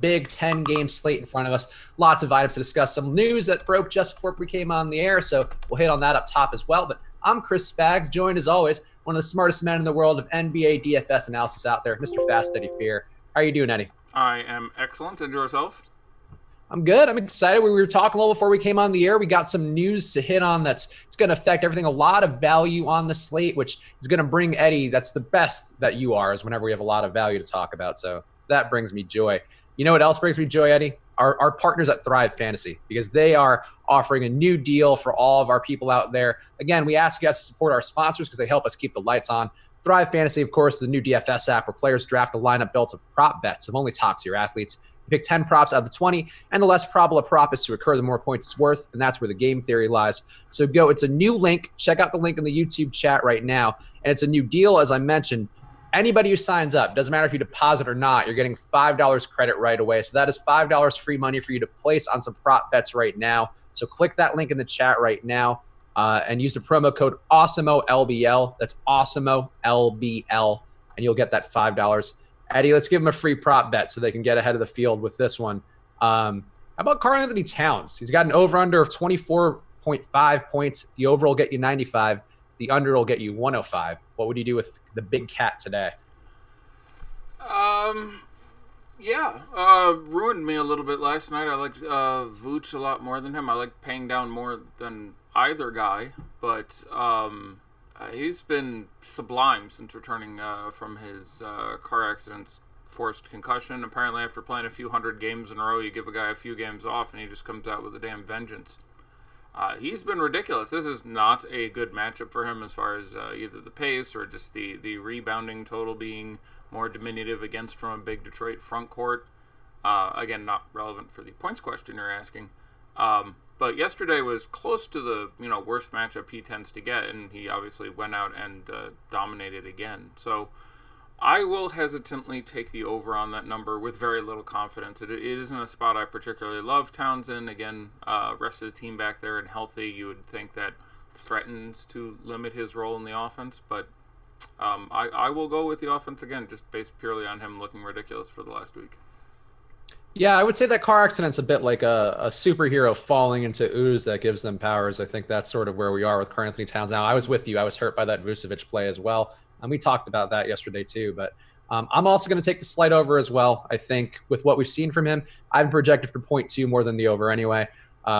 big 10-game slate in front of us. Lots of items to discuss. Some news that broke just before we came on the air, so we'll hit on that up top as well. But I'm Chris Spags, joined as always, one of the smartest men in the world of NBA DFS analysis out there, Mr. Fast Eddie Fear. How are you doing, Eddie? I am excellent. And yourself? I'm good. I'm excited. We were talking a little before we came on the air. We got some news to hit on it's going to affect everything. A lot of value on the slate, which is going to bring Eddie. That's the best that you are, is whenever we have a lot of value to talk about. So that brings me joy. You know what else brings me joy, Eddie? Our partners at Thrive Fantasy, because they are offering a new deal for all of our people out there. Again, we ask you guys to support our sponsors because they help us keep the lights on. Thrive Fantasy, of course, the new DFS app where players draft a lineup built of prop bets of only top-tier athletes. Pick 10 props out of the 20, and the less probable a prop is to occur, the more points it's worth, and that's where the game theory lies. So go. It's a new link. Check out the link in the YouTube chat right now, and it's a new deal, as I mentioned. Anybody who signs up, doesn't matter if you deposit or not, you're getting $5 credit right away. So that is $5 free money for you to place on some prop bets right now. So click that link in the chat right now and use the promo code AWESEMOLBL. That's AWESEMOLBL, and you'll get that $5. Eddie, let's give him a free prop bet so they can get ahead of the field with this one. How about Karl-Anthony Towns? He's got an over-under of 24.5 points. The over will get you 95. The under will get you 105. What would you do with the big cat today? Ruined me a little bit last night. I liked Vooch a lot more than him. I like paying down more than either guy, but he's been sublime since returning from his car accident's forced concussion. Apparently, after playing a few hundred games in a row, you give a guy a few games off, and he just comes out with a damn vengeance. He's been ridiculous. This is not a good matchup for him as far as either the pace or just the rebounding total being more diminutive against from a big Detroit front court. Again, not relevant for the points question you're asking. But yesterday was close to the worst matchup he tends to get, and he obviously went out and dominated again. So I will hesitantly take the over on that number with very little confidence. It isn't a spot I particularly love. Townsend, again, rest of the team back there and healthy, you would think that threatens to limit his role in the offense, but I will go with the offense again, just based purely on him looking ridiculous for the last week. Yeah, I would say that car accident's a bit like a superhero falling into ooze that gives them powers. I think that's sort of where we are with Karl-Anthony Towns now. I was with you. I was hurt by that Vucevic play as well. And we talked about that yesterday too. But I'm also going to take the slight over as well. I think with what we've seen from him, I've projected for 0.2 more than the over anyway.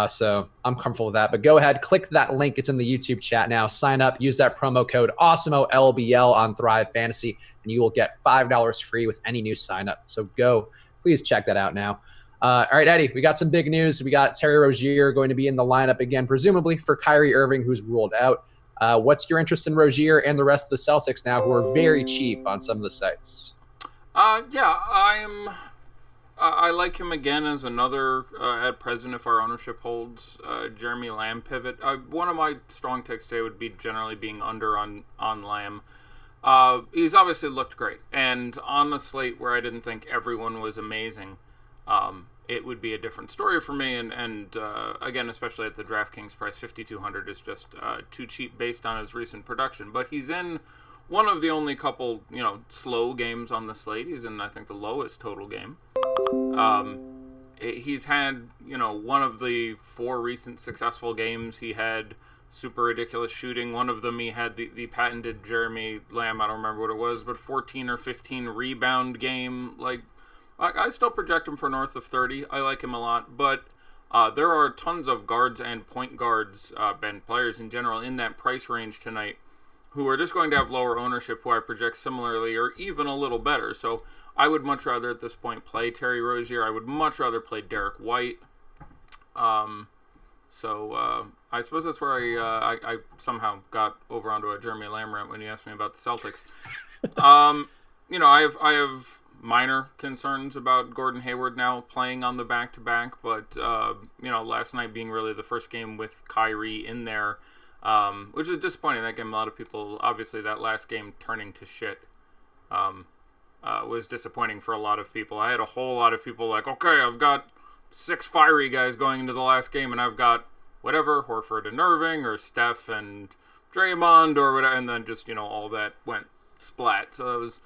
So I'm comfortable with that. But go ahead, click that link. It's in the YouTube chat now. Sign up. Use that promo code AWESEMOLBL on Thrive Fantasy, and you will get $5 free with any new sign up. So go. Please check that out now. All right, Eddie, we got some big news. We got Terry Rozier going to be in the lineup again, presumably for Kyrie Irving, who's ruled out. What's your interest in Rozier and the rest of the Celtics now, who are very cheap on some of the sites? I like him again as another, at present, if our ownership holds, Jeremy Lamb pivot. One of my strong takes today would be generally being under on Lamb. He's obviously looked great, and on the slate where I didn't think everyone was amazing, it would be a different story for me, and again, especially at the DraftKings price, $5,200 is just too cheap based on his recent production. But he's in one of the only couple, slow games on the slate. He's in, I think, the lowest total game. He's had, one of the 4 recent successful games. He had super ridiculous shooting. One of them, he had the patented Jeremy Lamb, I don't remember what it was, but 14 or 15 rebound game. I still project him for north of 30. I like him a lot, but there are tons of guards and point guards, and players in general in that price range tonight who are just going to have lower ownership, who I project similarly or even a little better. So I would much rather at this point play Terry Rozier. I would much rather play Derek White. So I suppose that's where I somehow got over onto a Jeremy Lamb rant when you asked me about the Celtics. I have minor concerns about Gordon Hayward now playing on the back-to-back, but last night being really the first game with Kyrie in there, which is disappointing. That game, a lot of people, obviously that last game turning to shit was disappointing for a lot of people. I had a whole lot of people like, okay, I've got 6 fiery guys going into the last game, and I've got whatever, Horford and Irving, or Steph and Draymond, or whatever, and then just, all that went splat. So it was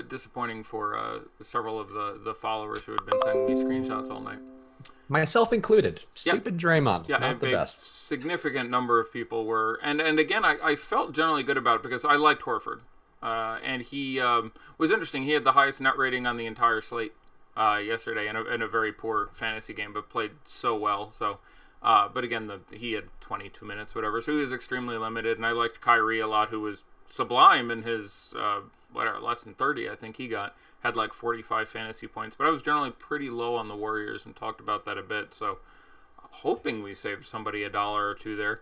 disappointing for several of the followers who had been sending me screenshots all night. Myself included. Yeah. Stupid Draymond. Yeah, Not the a best. significant number of people were, and again, I felt generally good about it because I liked Horford, and he was interesting. He had the highest net rating on the entire slate yesterday in a very poor fantasy game, but played so well. So, but again, he had 22 minutes, whatever. So he was extremely limited, and I liked Kyrie a lot, who was sublime in his less than 30. I think he had like 45 fantasy points, but I was generally pretty low on the Warriors and talked about that a bit. So, hoping we saved somebody $1 or $2 there.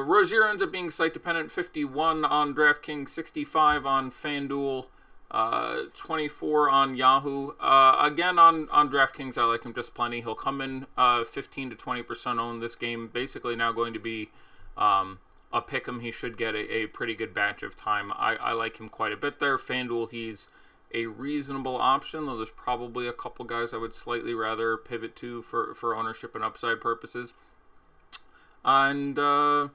Rozier ends up being site dependent, 51 on DraftKings, 65 on FanDuel, 24 on Yahoo. Again, on DraftKings, I like him just plenty. He'll come in 15 to 20% owned this game. Basically now going to be a pick 'em. He should get a pretty good batch of time. I like him quite a bit there. FanDuel, he's a reasonable option, though there's probably a couple guys I would slightly rather pivot to for ownership and upside purposes. And Yahoo's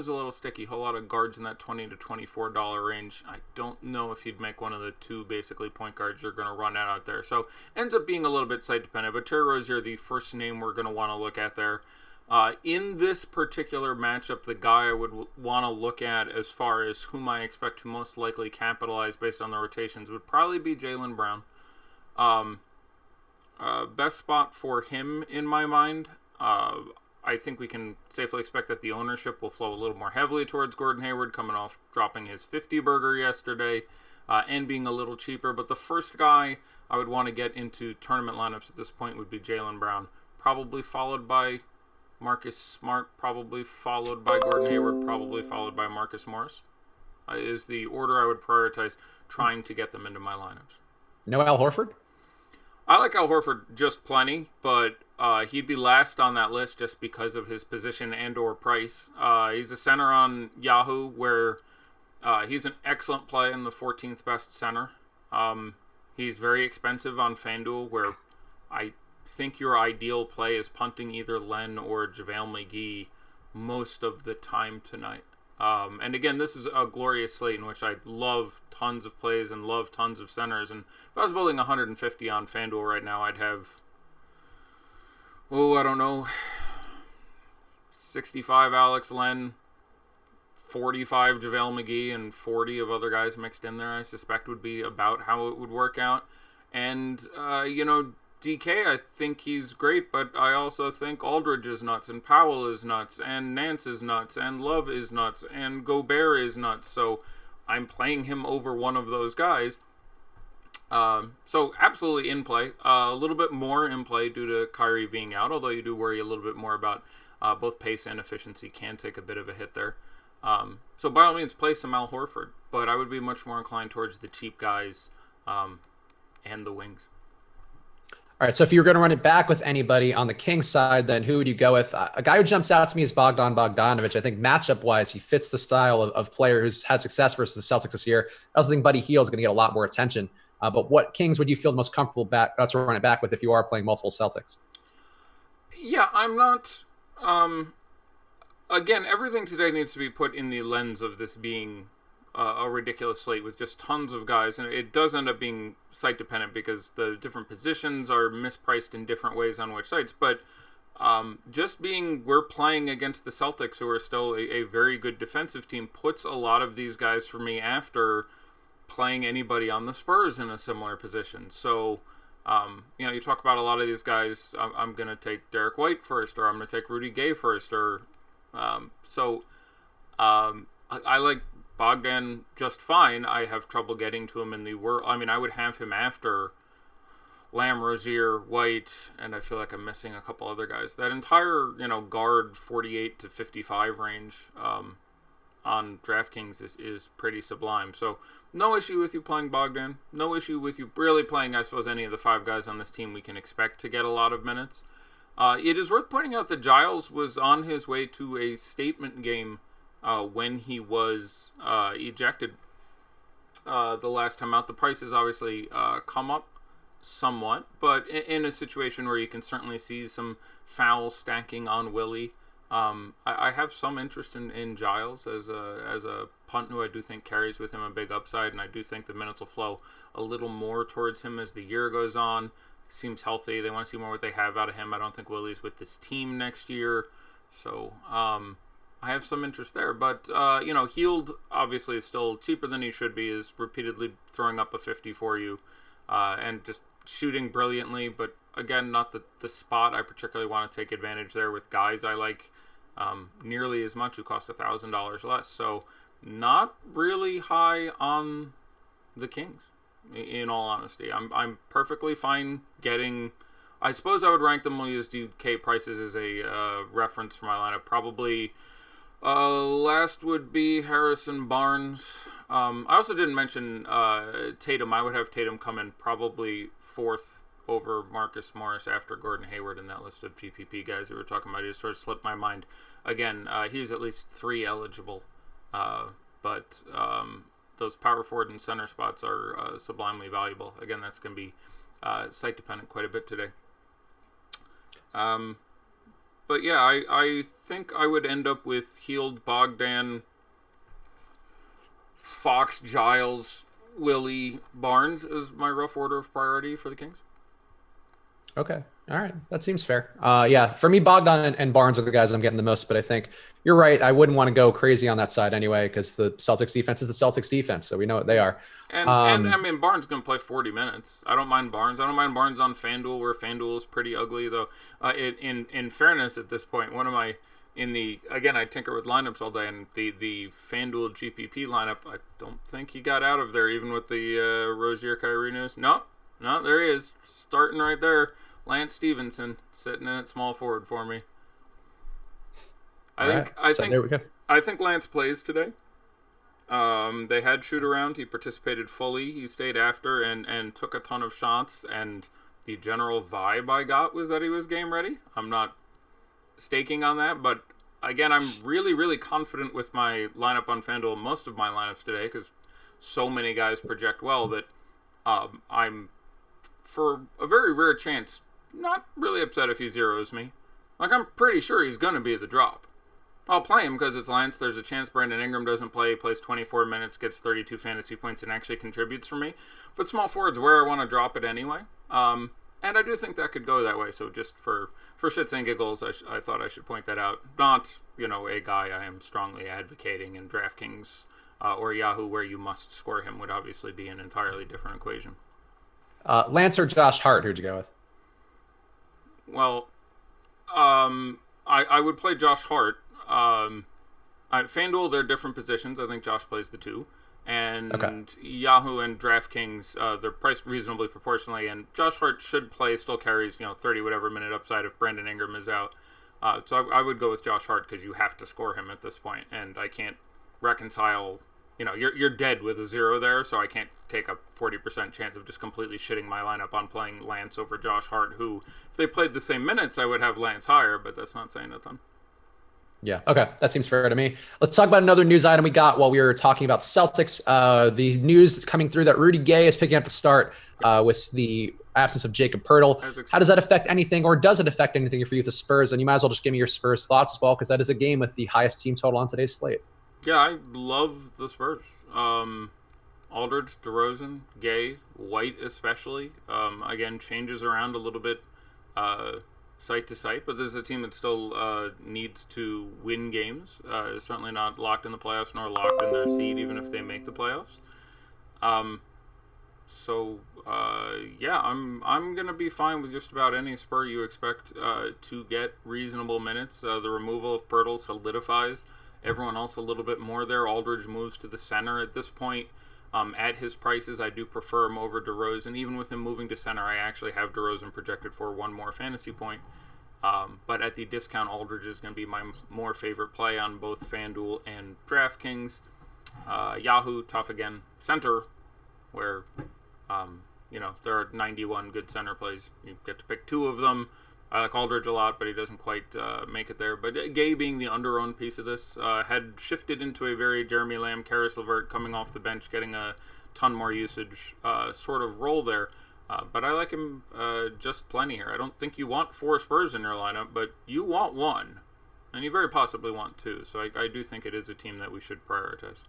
a little sticky. A whole lot of guards in that $20 to $24 range. I don't know if he'd make one of the two basically point guards you're going to run out there. So ends up being a little bit site dependent. But Terry Rozier, the first name we're going to want to look at there. In this particular matchup, the guy I would want to look at as far as whom I expect to most likely capitalize based on the rotations would probably be Jaylen Brown. Best spot for him in my mind. I think we can safely expect that the ownership will flow a little more heavily towards Gordon Hayward, coming off dropping his 50 burger yesterday and being a little cheaper. But the first guy I would want to get into tournament lineups at this point would be Jaylen Brown, probably followed by Marcus Smart, probably followed by Gordon Hayward, probably followed by Marcus Morris. Is the order I would prioritize trying to get them into my lineups. No Al Horford? I like Al Horford just plenty, but he'd be last on that list just because of his position and or price. He's a center on Yahoo, where he's an excellent play in the 14th best center. He's very expensive on FanDuel, where I think your ideal play is punting either Len or JaVale McGee most of the time tonight. And again, this is a glorious slate in which I love tons of plays and love tons of centers. And if I was building 150 on FanDuel right now, I'd have, I don't know, 65 Alex Len, 45 JaVale McGee, and 40 of other guys mixed in there, I suspect would be about how it would work out. And, DK, I think he's great, but I also think Aldridge is nuts, and Powell is nuts, and Nance is nuts, and Love is nuts, and Gobert is nuts. So I'm playing him over one of those guys. So absolutely in play. A little bit more in play due to Kyrie being out, although you do worry a little bit more about both pace and efficiency can take a bit of a hit there. So by all means, play some Al Horford, but I would be much more inclined towards the cheap guys and the wings. All right, so if you were going to run it back with anybody on the Kings side, then who would you go with? A guy who jumps out to me is Bogdan Bogdanovic. I think matchup-wise, he fits the style of player who's had success versus the Celtics this year. I also think Buddy Hield is going to get a lot more attention. But what Kings would you feel the most comfortable to run it back with if you are playing multiple Celtics? Yeah, I'm not... again, everything today needs to be put in the lens of this being a ridiculous slate with just tons of guys, and it does end up being site dependent because the different positions are mispriced in different ways on which sites. But just being we're playing against the Celtics, who are still a very good defensive team, puts a lot of these guys for me after playing anybody on the Spurs in a similar position. So you talk about a lot of these guys. I'm going to take Derek White first, or I'm going to take Rudy Gay first, or I like Bogdan just fine. I have trouble getting to him in the world. I mean, I would have him after Lamb, Rozier, White, and I feel like I'm missing a couple other guys. That entire, guard 48 to 55 range on DraftKings is pretty sublime. So no issue with you playing Bogdan. No issue with you really playing, I suppose, any of the five guys on this team we can expect to get a lot of minutes. It is worth pointing out that Giles was on his way to a statement game when he was ejected the last time out. The prices obviously come up somewhat, but in a situation where you can certainly see some foul stacking on Willie, I have some interest in Giles as a punt who I do think carries with him a big upside, and I do think the minutes will flow a little more towards him as the year goes on. He seems healthy. They want to see more what they have out of him. I don't think Willie's with this team next year, so I have some interest there. But Heald obviously is still cheaper than he should be. Is repeatedly throwing up a 50 for you, and just shooting brilliantly. But again, not the spot I particularly want to take advantage there with guys I like nearly as much who cost $1,000 less. So not really high on the Kings, in all honesty. I'm perfectly fine getting. I suppose I would rank them. We'll use DK prices as a reference for my lineup. Probably last would be Harrison Barnes. I also didn't mention Tatum. I would have Tatum come in probably fourth over Marcus Morris after Gordon Hayward in that list of GPP guys that we were talking about. He just sort of slipped my mind. Again, he's at least 3 eligible, but those power forward and center spots are sublimely valuable. Again, that's going to be site dependent quite a bit today. But yeah, I think I would end up with Heald, Bogdan, Fox, Giles, Willie, Barnes as my rough order of priority for the Kings. Okay. All right. That seems fair. Yeah, for me, Bogdan and Barnes are the guys I'm getting the most, but I think you're right. I wouldn't want to go crazy on that side anyway, because the Celtics defense is the Celtics defense, so we know what they are. And I mean, Barnes is going to play 40 minutes. I don't mind Barnes. I don't mind Barnes on FanDuel, where FanDuel is pretty ugly, though. In fairness, at this point, again, I tinker with lineups all day, and the FanDuel GPP lineup, I don't think he got out of there, even with the Rozier Kyrie news. No, there he is, starting right there. Lance Stevenson sitting in at small forward for me. I think Lance plays today. They had shoot around. He participated fully. He stayed after and took a ton of shots. And the general vibe I got was that he was game ready. I'm not staking on that, but again, I'm really, really confident with my lineup on FanDuel. Most of my lineups today, because so many guys project well that I'm, for a very rare chance, not really upset if he zeros me. Like, I'm pretty sure he's going to be the drop. I'll play him because it's Lance. There's a chance Brandon Ingram doesn't play. He plays 24 minutes, gets 32 fantasy points, and actually contributes for me. But small forward's where I want to drop it anyway. And I do think that could go that way. So just for shits and giggles, I thought I should point that out. Not, a guy I am strongly advocating in DraftKings or Yahoo, where you must score him, would obviously be an entirely different equation. Lance or Josh Hart, who'd you go with? Well, I would play Josh Hart. FanDuel, they're different positions. I think Josh plays the 2. And okay. Yahoo and DraftKings, they're priced reasonably proportionally. And Josh Hart should play, still carries, 30 whatever minute upside if Brandon Ingram is out. So I would go with Josh Hart because you have to score him at this point. And I can't reconcile, you're dead with a 0 there. So I can't take a 40% chance of just completely shitting my lineup on playing Lance over Josh Hart, who, if they played the same minutes, I would have Lance higher, but that's not saying nothing. Yeah, okay. That seems fair to me. Let's talk about another news item we got while we were talking about Celtics. The news coming through that Rudy Gay is picking up the start with the absence of Jacob Poeltl. How does that affect anything, or does it affect anything for you with the Spurs? And you might as well just give me your Spurs thoughts as well, because that is a game with the highest team total on today's slate. Yeah, I love the Spurs. Aldridge, DeRozan, Gay, White especially. Again, changes around a little bit site to site, but this is a team that still needs to win games. It's certainly not locked in the playoffs nor locked in their seed, even if they make the playoffs. Yeah, I'm gonna be fine with just about any Spur you expect to get reasonable minutes. The removal of Poeltl solidifies everyone else a little bit more there. Aldridge moves to the center at this point. At his prices, I do prefer him over DeRozan. Even with him moving to center, I actually have DeRozan projected for one more fantasy point. But at the discount, Aldridge is going to be my more favorite play on both FanDuel and DraftKings. Yahoo, tough again. Center, where, there are 91 good center plays. You get to pick 2 of them. I like Aldridge a lot, but he doesn't quite make it there. But Gay, being the under-owned piece of this, had shifted into a very Jeremy Lamb, Karis LeVert coming off the bench, getting a ton more usage sort of role there. But I like him just plenty here. I don't think you want 4 Spurs in your lineup, but you want 1. and you very possibly want two. So I do think it is a team that we should prioritize.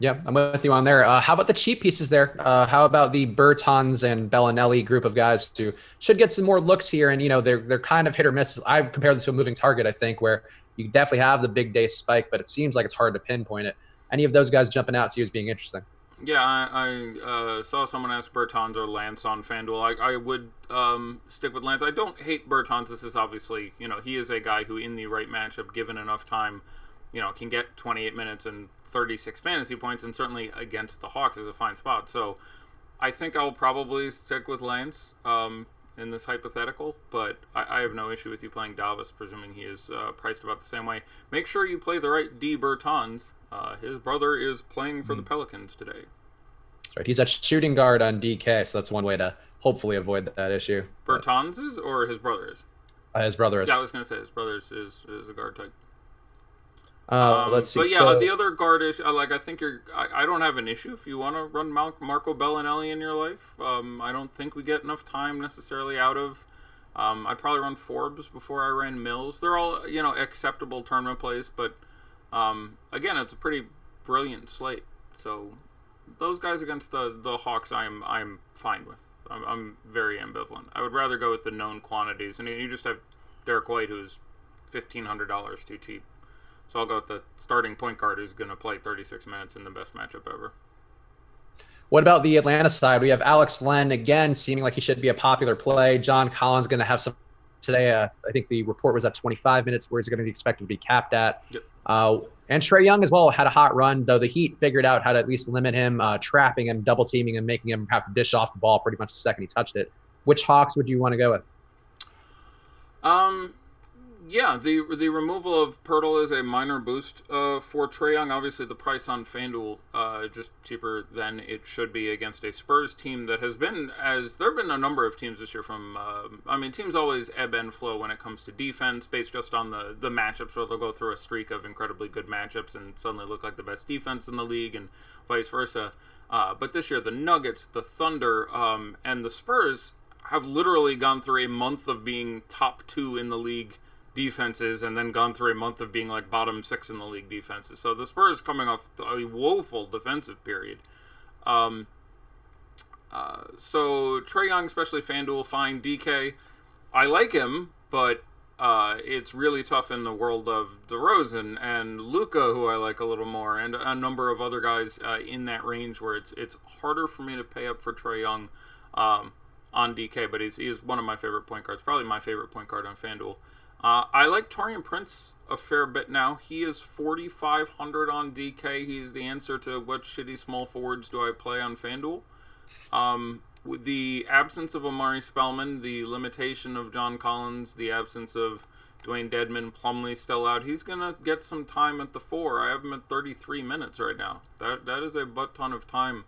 Yeah, I'm with you on there. How about the cheap pieces there? How about the Bertans and Bellinelli group of guys who should get some more looks here? And, they're kind of hit or miss. I've compared them to a moving target, I think, where you definitely have the big day spike, but it seems like it's hard to pinpoint it. Any of those guys jumping out to you as being interesting? Yeah, I saw someone ask Bertans or Lance on FanDuel. I would stick with Lance. I don't hate Bertans. This is obviously, he is a guy who, in the right matchup, given enough time, can get 28 minutes and 36 fantasy points, and certainly against the Hawks is a fine spot. So I think I'll probably stick with Lance in this hypothetical, but I have no issue with you playing Davis, presuming he is priced about the same way. Make sure you play the right D. Bertans. His brother is playing for the Pelicans today. That's right. He's at shooting guard on DK, so that's one way to hopefully avoid that issue. Bertans is, or his brother is? His brother is. Yeah, I was going to say his brother is a guard type. Let's see. But yeah, the other guard is I think I don't have an issue if you want to run Marco Bellinelli in your life. I don't think we get enough time necessarily out of. I'd probably run Forbes before I ran Mills. They're all acceptable tournament plays, but again, it's a pretty brilliant slate. So those guys against the Hawks, I'm fine with. I'm very ambivalent. I would rather go with the known quantities, and you just have Derek White, who's $1,500 too cheap. So I'll go with the starting point guard who's going to play 36 minutes in the best matchup ever. What about the Atlanta side? We have Alex Len, again, seeming like he should be a popular play. John Collins going to have some today. I think the report was at 25 minutes, where he's going to be expected to be capped at. Yep. And Trae Young as well had a hot run, though the Heat figured out how to at least limit him, trapping him, double teaming him, making him have to dish off the ball pretty much the second he touched it. Which Hawks would you want to go with? Yeah, the removal of Pirtle is a minor boost for Trae Young. Obviously, the price on FanDuel just cheaper than it should be against a Spurs team that has been, as there have been a number of teams this year from, teams always ebb and flow when it comes to defense based just on the matchups, where they'll go through a streak of incredibly good matchups and suddenly look like the best defense in the league and vice versa. But this year, the Nuggets, the Thunder, and the Spurs have literally gone through a month of being top 2 in the league defenses, and then gone through a month of being like bottom 6 in the league defenses. So the Spurs coming off a woeful defensive period. So Trae Young, especially FanDuel, fine. DK, I like him, but it's really tough in the world of DeRozan and Luka, who I like a little more, and a number of other guys in that range where it's harder for me to pay up for Trae Young on DK, but he is one of my favorite point guards, probably my favorite point guard on FanDuel. I like Taurean Prince a fair bit now. He is 4,500 on DK. He's the answer to what shitty small forwards do I play on FanDuel. With the absence of Amari Spellman, the limitation of John Collins, the absence of Dwayne Dedmon, Plumlee still out, he's going to get some time at the 4. I have him at 33 minutes right now. That is a butt ton of time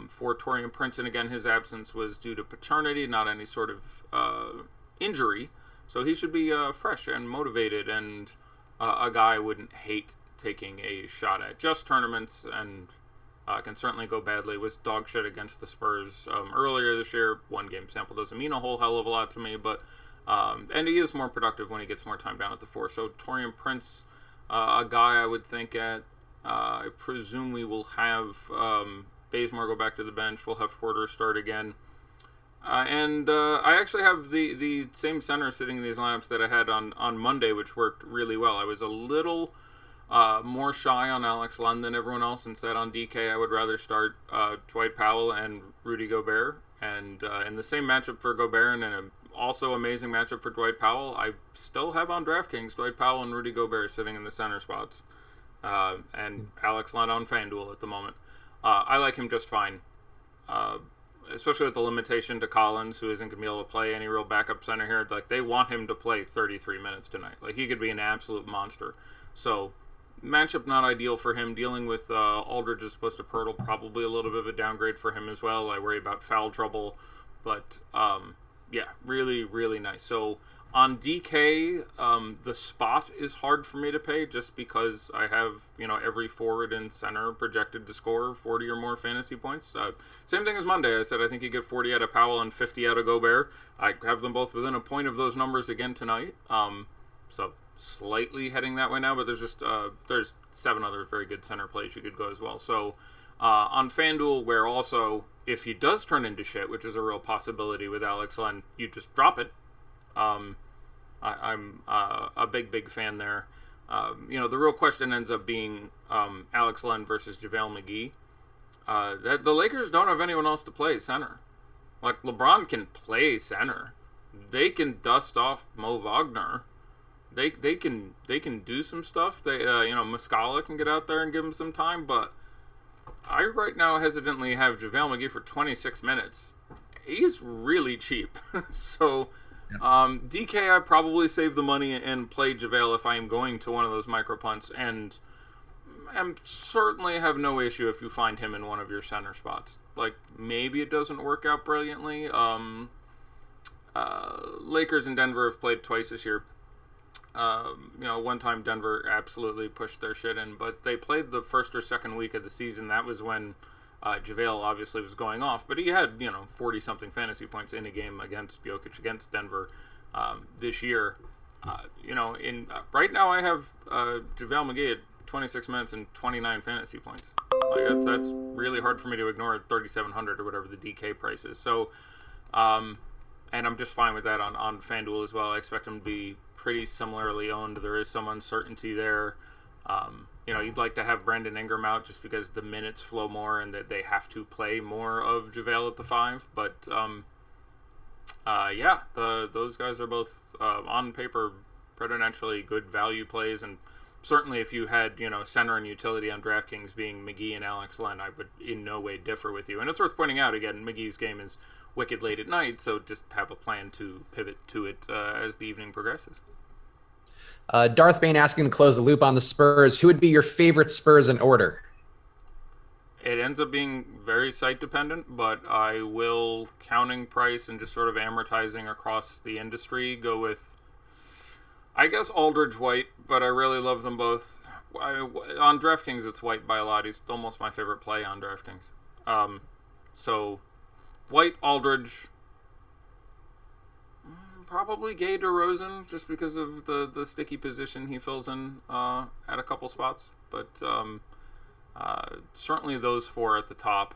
for Taurean Prince. And again, his absence was due to paternity, not any sort of injury. So he should be fresh and motivated, and a guy I wouldn't hate taking a shot at. Just tournaments, and can certainly go badly. Was dog shit against the Spurs earlier this year. 1 game sample doesn't mean a whole hell of a lot to me, but and he is more productive when he gets more time down at the 4. So Taurean Prince, a guy I would think at. I presume we will have Bazemore go back to the bench. We'll have Porter start again. And I actually have the same center sitting in these lineups that I had on Monday, which worked really well. I was a little more shy on Alex Len than everyone else, and said on DK I would rather start Dwight Powell and Rudy Gobert. And in the same matchup for Gobert and an also amazing matchup for Dwight Powell, I still have on DraftKings Dwight Powell and Rudy Gobert sitting in the center spots. And Alex Len on FanDuel at the moment. I like him just fine. Especially with the limitation to Collins, who isn't going to be able to play any real backup center here. Like, they want him to play 33 minutes tonight. Like, he could be an absolute monster. So, matchup not ideal for him. Dealing with Aldridge as opposed to Pirtle, probably a little bit of a downgrade for him as well. I worry about foul trouble. But, yeah, really, really nice. So, on DK, the spot is hard for me to pay just because I have, every forward and center projected to score 40 or more fantasy points. Same thing as Monday. I said I think you get 40 out of Powell and 50 out of Gobert. I have them both within a point of those numbers again tonight. So slightly heading that way now, but there's 7 other very good center plays you could go as well. So on FanDuel, where also if he does turn into shit, which is a real possibility with Alex Len, you just drop it. I'm a big fan there. The real question ends up being Alex Len versus JaVale McGee. The Lakers don't have anyone else to play center. Like, LeBron can play center. They can dust off Mo Wagner. They can do some stuff. Muscala can get out there and give him some time, but I right now hesitantly have JaVale McGee for 26 minutes. He's really cheap. So DK, I probably save the money and play JaVale if I am going to one of those micro punts, and I certainly have no issue if you find him in one of your center spots. Like, maybe it doesn't work out brilliantly. Lakers and Denver have played twice this year. One time Denver absolutely pushed their shit in, but they played the first or second week of the season. That was when JaVale obviously was going off, but he had 40-something fantasy points in a game against Jokic against Denver this year. Right now I have JaVale McGee at 26 minutes and 29 fantasy points. Like, that's really hard for me to ignore at 3,700 or whatever the DK price is. So, and I'm just fine with that on FanDuel as well. I expect him to be pretty similarly owned. There is some uncertainty there. You'd like to have Brandon Ingram out just because the minutes flow more and that they have to play more of JaVale at the 5. But those guys are both on paper potentially good value plays, and certainly if you had center and utility on DraftKings being McGee and Alex Len, I would in no way differ with you. And it's worth pointing out again, McGee's game is wicked late at night, so just have a plan to pivot to it as the evening progresses. Darth Bane asking to close the loop on the Spurs. Who would be your favorite Spurs in order? It ends up being very site dependent, but I will, counting price and just sort of amortizing across the industry, go with, I guess, Aldridge White, but I really love them both. On DraftKings, it's White by a lot. He's almost my favorite play on DraftKings. So White, Aldridge, probably Gay DeRozan, just because of the sticky position he fills in at a couple spots. But certainly those 4 at the top.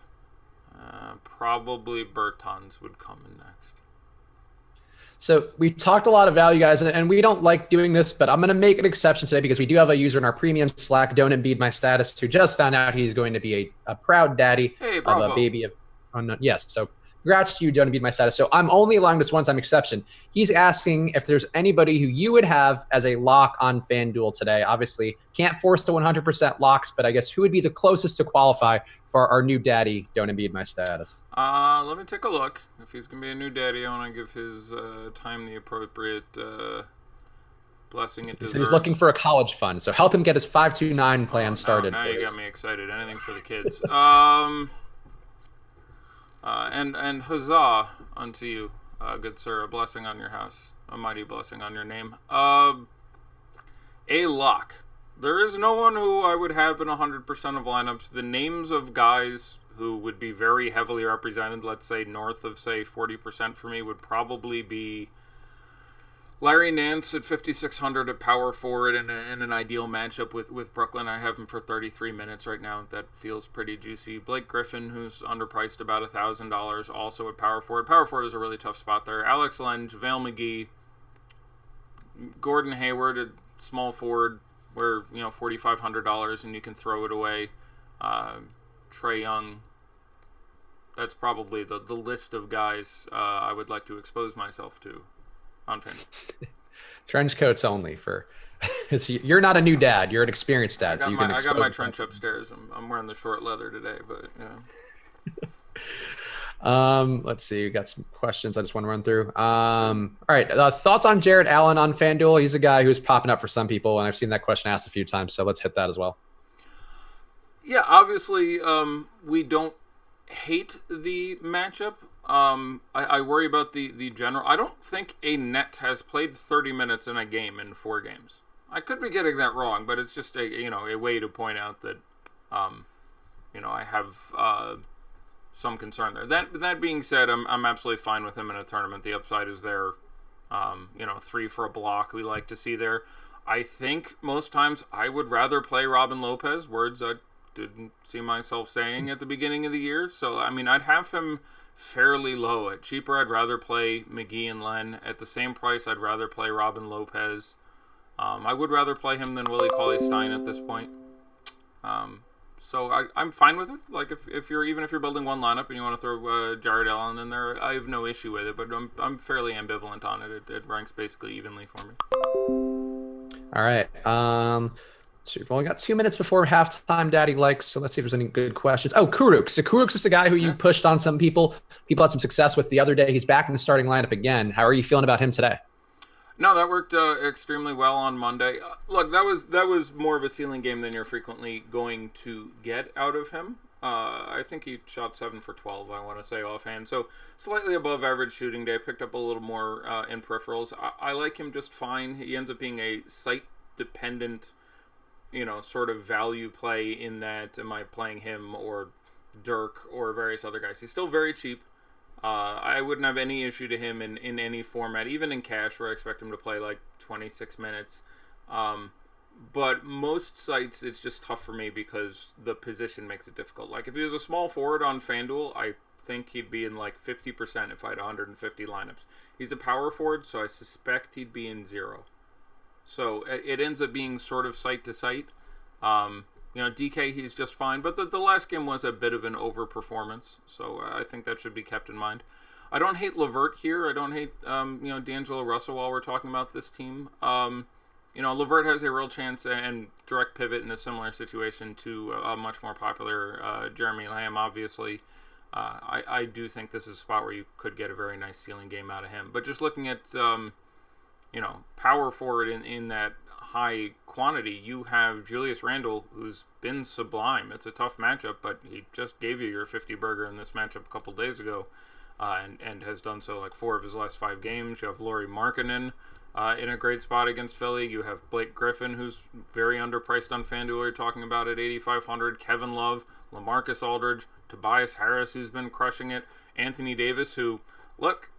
Probably Bertans would come in next. So we talked a lot of value, guys, and we don't like doing this, but I'm going to make an exception today because we do have a user in our premium Slack, Don't Embiid My Status, who just found out he's going to be a proud daddy of a baby of yes. So congrats to you, Don't Embiid My Status. So I'm only allowing this one-time exception. He's asking if there's anybody who you would have as a lock on FanDuel today. Obviously, can't force to 100% locks, but I guess who would be the closest to qualify for our new daddy, Don't Embiid My Status? Let me take a look. If he's going to be a new daddy, I want to give his time the appropriate blessing it deserves. So he's looking for a college fund, so help him get his 529 plan started. Now you got me excited. Anything for the kids. And huzzah unto you, good sir, a blessing on your house, a mighty blessing on your name. A lock. There is no one who I would have in 100% of lineups. The names of guys who would be very heavily represented, let's say north of, say, 40% for me, would probably be Larry Nance at 5,600 at power forward in an ideal matchup with Brooklyn. I have him for 33 minutes right now. That feels pretty juicy. Blake Griffin, who's underpriced about $1,000, also at power forward. Power forward is a really tough spot there. Alex Len, JaVale McGee, Gordon Hayward at small forward, where $4,500 and you can throw it away. Trae Young. That's probably the list of guys I would like to expose myself to on FanDuel. Trench coats only for. You're not a new dad. You're an experienced dad, so you can. I got my trench upstairs. I'm wearing the short leather today, but yeah. Let's see. We got some questions I just want to run through. All right. Thoughts on Jared Allen on FanDuel? He's a guy who's popping up for some people, and I've seen that question asked a few times. So let's hit that as well. Yeah, obviously, we don't hate the matchup. I worry about the general. I don't think a net has played 30 minutes in a game in 4 games. I could be getting that wrong, but it's just a way to point out that I have some concern there. That being said, I'm absolutely fine with him in a tournament. The upside is there. 3 for a block we like to see there. I think most times I would rather play Robin Lopez, words I didn't see myself saying at the beginning of the year. So, I mean, I'd have him fairly low. At cheaper, I'd rather play McGee and Len. At the same price, I'd rather play Robin Lopez. I would rather play him than Willie Cauley-Stein at this point. So I'm fine with it. Like if you're building one lineup and you want to throw Jared Allen in there, I have no issue with it. But I'm fairly ambivalent on it. It ranks basically evenly for me. All right. So we've only got 2 minutes before halftime, Daddy likes. So let's see if there's any good questions. Oh, Kuruk. So Kuruk's just a guy who you pushed on some people. People had some success with the other day. He's back in the starting lineup again. How are you feeling about him today? No, that worked extremely well on Monday. Look, that was more of a ceiling game than you're frequently going to get out of him. I think he shot 7 for 12, I want to say offhand. So slightly above average shooting day. Picked up a little more in peripherals. I like him just fine. He ends up being a site-dependent, sort of value play in that am I playing him or Dirk or various other guys. He's still very cheap. I wouldn't have any issue to him in any format, even in cash where I expect him to play like 26 minutes. But most sites, it's just tough for me because the position makes it difficult. Like if he was a small forward on FanDuel, I think he'd be in like 50% if I had 150 lineups. He's a power forward, so I suspect he'd be in 0. So it ends up being sort of site to site. DK, he's just fine. But the last game was a bit of an overperformance. So I think that should be kept in mind. I don't hate LeVert here. I don't hate, D'Angelo Russell while we're talking about this team. LeVert has a real chance and direct pivot in a similar situation to a much more popular Jeremy Lamb, obviously. I do think this is a spot where you could get a very nice ceiling game out of him. But just looking at, power forward in that high quantity, you have Julius Randle, who's been sublime. It's a tough matchup, but he just gave you your 50 burger in this matchup a couple days ago, and has done so like 4 of his last 5 games. You have Lauri Markkanen in a great spot against Philly. You have Blake Griffin, who's very underpriced on FanDuel. You're talking about at 8,500. Kevin Love, LaMarcus Aldridge, Tobias Harris, who's been crushing it. Anthony Davis, who, look,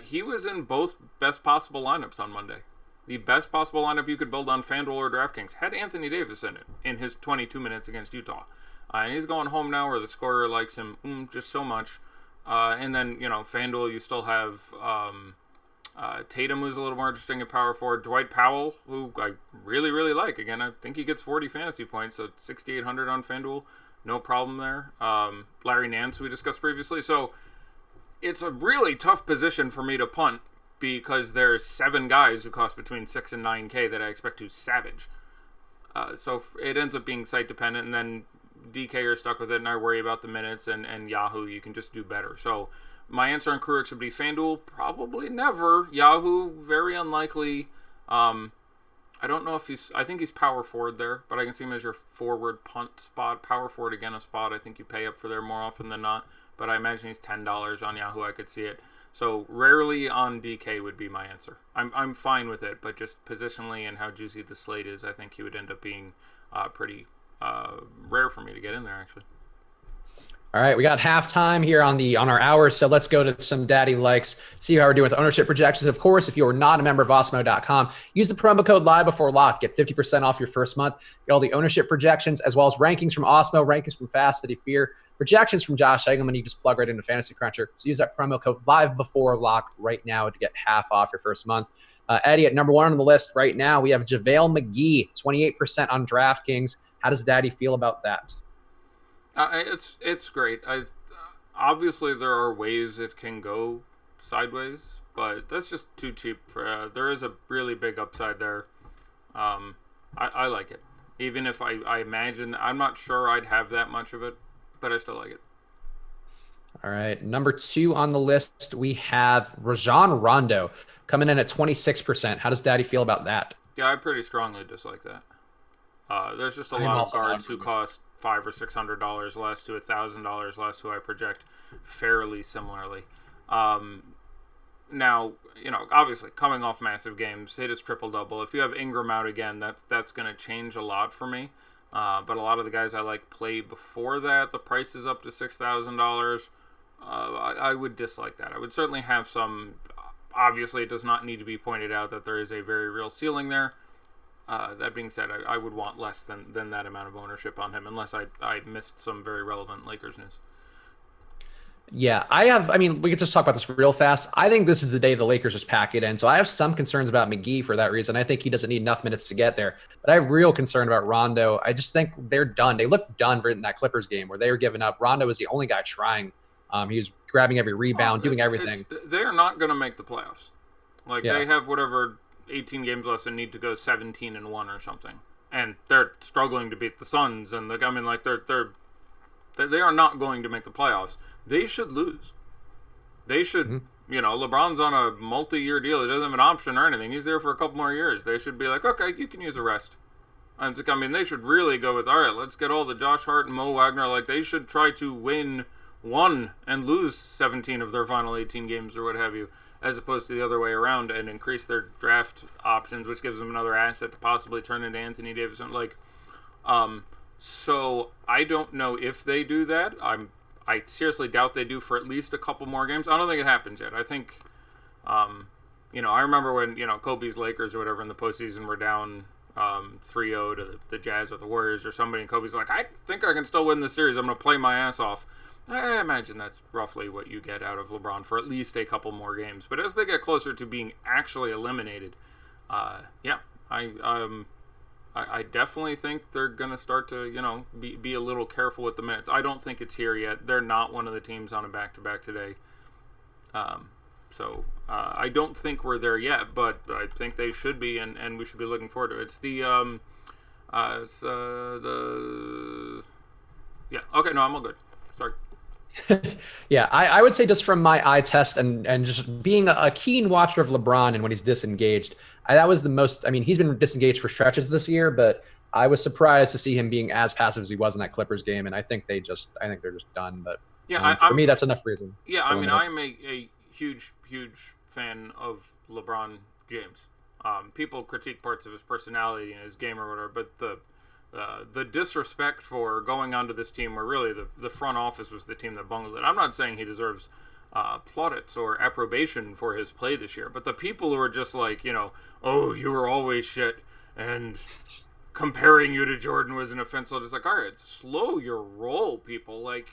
he was in both best possible lineups on Monday. The best possible lineup you could build on FanDuel or DraftKings had Anthony Davis in it in his 22 minutes against Utah. And he's going home now where the scorer likes him just so much. And then, FanDuel, you still have Tatum, who's a little more interesting at power forward. Dwight Powell, who I really, really like. Again, I think he gets 40 fantasy points, so 6,800 on FanDuel. No problem there. Larry Nance, we discussed previously. So it's a really tough position for me to punt, because there's 7 guys who cost between 6 and 9K that I expect to savage. So it ends up being site dependent, and then DK are stuck with it, and I worry about the minutes, and Yahoo, you can just do better. So my answer on Kuruk would be FanDuel, probably never. Yahoo, very unlikely. I don't know if I think he's power forward there, but I can see him as your forward punt spot. Power forward, again, a spot I think you pay up for there more often than not, but I imagine he's $10 on Yahoo. I could see it. So rarely on DK would be my answer. I'm fine with it, but just positionally and how juicy the slate is, I think he would end up being pretty rare for me to get in there, actually. All right, we got halftime here on our hour, so let's go to some daddy likes, see how we're doing with ownership projections. Of course, if you are not a member of Osmo.com, use the promo code live before lock, get 50% off your first month, get all the ownership projections, as well as rankings from Osmo, rankings from Fast City Fear, projections from Josh Egelman. You just plug right into Fantasy Cruncher. So use that promo code live before lock right now to get half off your first month. Eddie, at number 1 on the list right now, we have JaVale McGee, 28% on DraftKings. How does Daddy feel about that? It's great. Obviously there are ways it can go sideways, but that's just too cheap for. There is a really big upside there. I like it, even if I imagine I'm not sure I'd have that much of it, but I still like it. All right, number 2 on the list we have Rajon Rondo coming in at 26%. How does Daddy feel about that? Yeah, I pretty strongly dislike that. There's just a lot of guards who cost $500 or $600 less to $1,000 less, who I project fairly similarly. Now, obviously coming off massive games, hit his triple-double. If you have Ingram out again, that's going to change a lot for me. But a lot of the guys I like played before that, the price is up to $6,000. I would dislike that. I would certainly have some. Obviously, it does not need to be pointed out that there is a very real ceiling there. That being said, I would want less than that amount of ownership on him, unless I missed some very relevant Lakers news. Yeah, I mean, we could just talk about this real fast. I think this is the day the Lakers just pack it in. So I have some concerns about McGee for that reason. I think he doesn't need enough minutes to get there. But I have real concern about Rondo. I just think they're done. They looked done in that Clippers game where they were giving up. Rondo was the only guy trying. He was grabbing every rebound, doing everything. They're not going to make the playoffs. Like, Yeah. they have whatever 18 games left and need to go 17-1 or something. And they're struggling to beat the Suns. And, I mean, like, they are not going to make the playoffs. They should lose. They should, LeBron's on a multi-year deal. He doesn't have an option or anything. He's there for a couple more years. They should be like, okay, you can use a rest. I mean, they should really go with, all right, let's get all the Josh Hart and Mo Wagner. Like, they should try to win one and lose 17 of their final 18 games or what have you, as opposed to the other way around, and increase their draft options, which gives them another asset to possibly turn into Anthony Davis. Like, so I don't know if they do that. I seriously doubt they do for at least a couple more games. I don't think it happens yet. I think, I remember when, Kobe's Lakers or whatever in the postseason were down 3-0 to the Jazz or the Warriors or somebody, and Kobe's like, I think I can still win this series. I'm going to play my ass off. I imagine that's roughly what you get out of LeBron for at least a couple more games. But as they get closer to being actually eliminated, I definitely think they're going to start to, be a little careful with the minutes. I don't think it's here yet. They're not one of the teams on a back-to-back today. So I don't think we're there yet, but I think they should be, and we should be looking forward to it. Okay, no, I'm all good. Sorry. Yeah, I would say just from my eye test and just being a keen watcher of LeBron and when he's disengaged, that was the most. I mean, he's been disengaged for stretches this year, but I was surprised to see him being as passive as he was in that Clippers game, and I think they're just done. But yeah, for me, that's enough reason. Yeah, I mean, I'm a huge fan of LeBron James. People critique parts of his personality and his game or whatever, but the disrespect for going onto this team where really the front office was the team that bungled it. I'm not saying he deserves plaudits or approbation for his play this year, but the people who are just like, oh, you were always shit, and comparing you to Jordan was an offense. So it's like, all right, slow your roll, people. Like,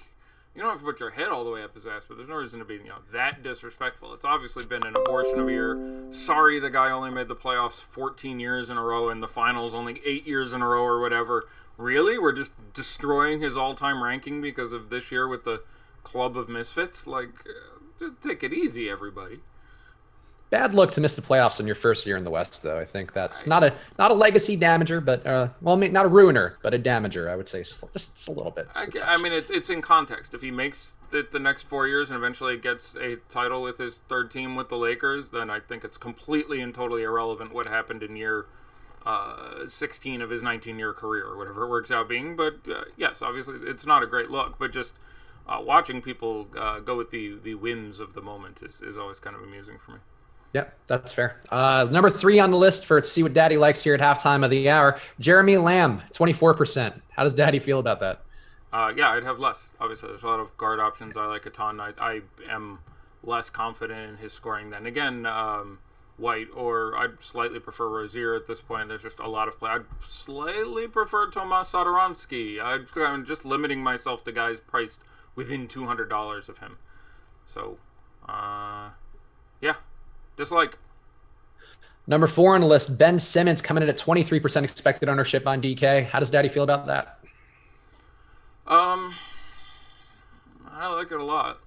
you don't have to put your head all the way up his ass, but there's no reason to be, that disrespectful. It's obviously been an abortion of a year. Sorry the guy only made the playoffs 14 years in a row and the finals only 8 years in a row or whatever. Really? We're just destroying his all-time ranking because of this year with the club of misfits? Like, just take it easy, everybody. Bad luck to miss the playoffs in your first year in the West, though. I think that's not a legacy damager, but not a ruiner, but a damager. I would say just a little bit. I mean, it's in context. If he makes the next 4 years and eventually gets a title with his third team with the Lakers, then I think it's completely and totally irrelevant what happened in year 16 of his 19-year career or whatever it works out being. But yes, obviously, it's not a great look. But just watching people go with the whims of the moment is always kind of amusing for me. Yep, that's fair. Number 3 on the list to see what Daddy likes here at halftime of the hour, Jeremy Lamb, 24%. How does Daddy feel about that? Yeah, I'd have less. Obviously, there's a lot of guard options I like a ton. I am less confident in his scoring than, again, White, or I'd slightly prefer Rozier at this point. There's just a lot of play. I'd slightly prefer Tomas Satoransky. I'm just limiting myself to guys priced within $200 of him. So, yeah. Dislike. Number 4 on the list, Ben Simmons coming in at 23% expected ownership on DK. How does Daddy feel about that? I like it a lot.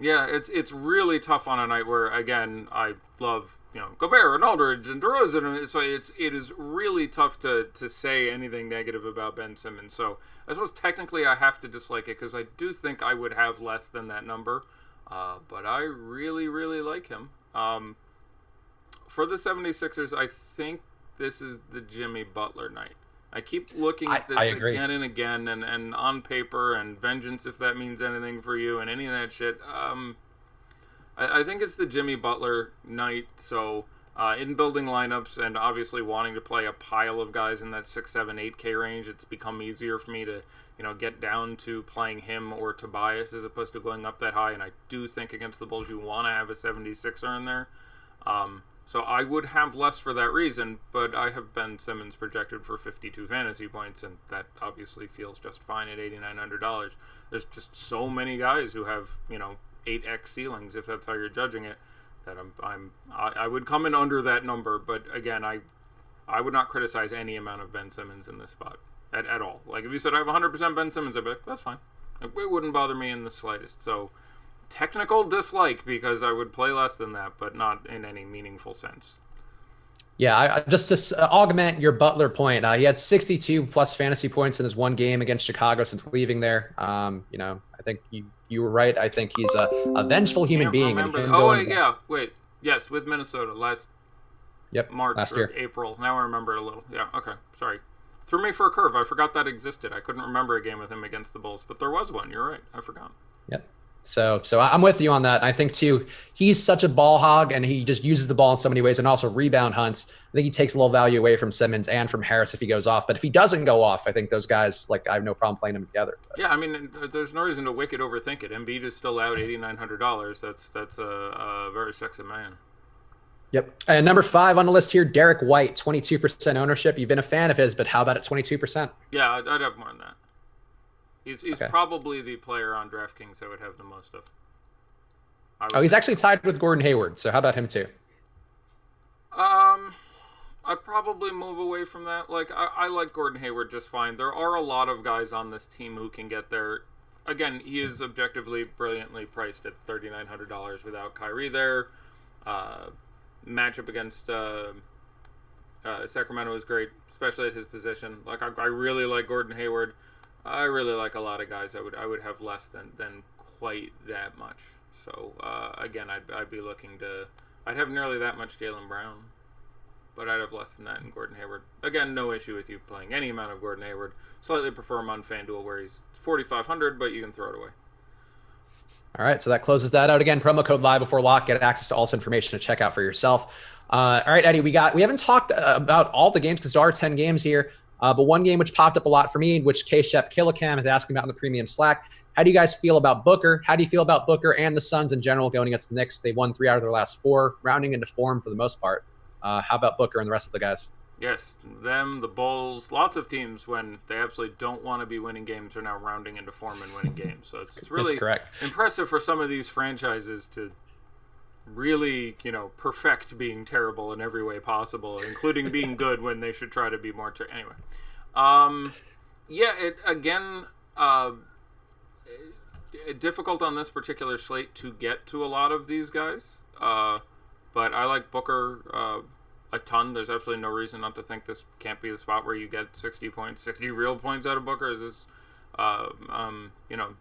Yeah, it's really tough on a night where, again, I love, Gobert and Aldridge and DeRozan. So it is really tough to say anything negative about Ben Simmons. So I suppose technically I have to dislike it because I do think I would have less than that number. But I really, really like him. For the 76ers, I think this is the Jimmy Butler night. I keep looking at this again and again, and on paper, and vengeance, if that means anything for you, and any of that shit. I think it's the Jimmy Butler night, so in building lineups and obviously wanting to play a pile of guys in that 6, 7, 8K range, it's become easier for me to get down to playing him or Tobias as opposed to going up that high. And I do think against the Bulls you want to have a 76er in there. So I would have less for that reason, but I have Ben Simmons projected for 52 fantasy points, and that obviously feels just fine at $8,900. There's just so many guys who have 8x ceilings, if that's how you're judging it, that I would come in under that number. But again, I would not criticize any amount of Ben Simmons in this spot at all. Like if you said I have 100% Ben Simmons, I'd be like, that's fine. It wouldn't bother me in the slightest. So technical dislike because I would play less than that, but not in any meaningful sense. Yeah, I just to augment your Butler point, he had 62 plus fantasy points in his one game against Chicago since leaving there. I think you were right. I think he's a vengeful human being. Yes, with Minnesota last March last year. April. Now I remember it a little. Yeah, okay, sorry. Threw me for a curve. I forgot that existed. I couldn't remember a game with him against the Bulls, but there was one. You're right. I forgot. Yep. So I'm with you on that. I think too, he's such a ball hog and he just uses the ball in so many ways and also rebound hunts. I think he takes a little value away from Simmons and from Harris if he goes off. But if he doesn't go off, I think those guys, like, I have no problem playing them together. But. Yeah, I mean, there's no reason to wicked overthink it. Embiid is still out $8,900. That's a very sexy man. Yep. And number 5 on the list here, Derek White, 22% ownership. You've been a fan of his, but how about at 22%? Yeah, I'd have more than that. He's okay. Probably the player on DraftKings I would have the most of. He's actually tied with Gordon Hayward. So how about him too? I'd probably move away from that. Like I like Gordon Hayward just fine. There are a lot of guys on this team who can get there. Again, he is objectively brilliantly priced at $3,900 without Kyrie there. Matchup against Sacramento is great, especially at his position. Like I really like Gordon Hayward. I really like a lot of guys. I would have less than quite that much. So again, I'd be looking to. I'd have nearly that much Jaylen Brown, but I'd have less than that in Gordon Hayward. Again, no issue with you playing any amount of Gordon Hayward. Slightly prefer him on FanDuel where he's 4,500, but you can throw it away. All right, so that closes that out. Again, promo code live before lock. Get access to all this information to check out for yourself. All right, Eddie, we haven't talked about all the games because there are 10 games here. But one game which popped up a lot for me, which K-Shep Killicam is asking about in the premium Slack. How do you guys feel about Booker? How do you feel about Booker and the Suns in general going against the Knicks? They won 3 out of their last 4, rounding into form for the most part. How about Booker and the rest of the guys? Yes, them, the Bulls, lots of teams when they absolutely don't want to be winning games are now rounding into form and winning games. So it's really impressive for some of these franchises to really, perfect being terrible in every way possible, including being good when they should try to be more. Anyway, difficult on this particular slate to get to a lot of these guys, but I like Booker a ton. There's absolutely no reason not to think this can't be the spot where you get 60 real points out of Booker. This,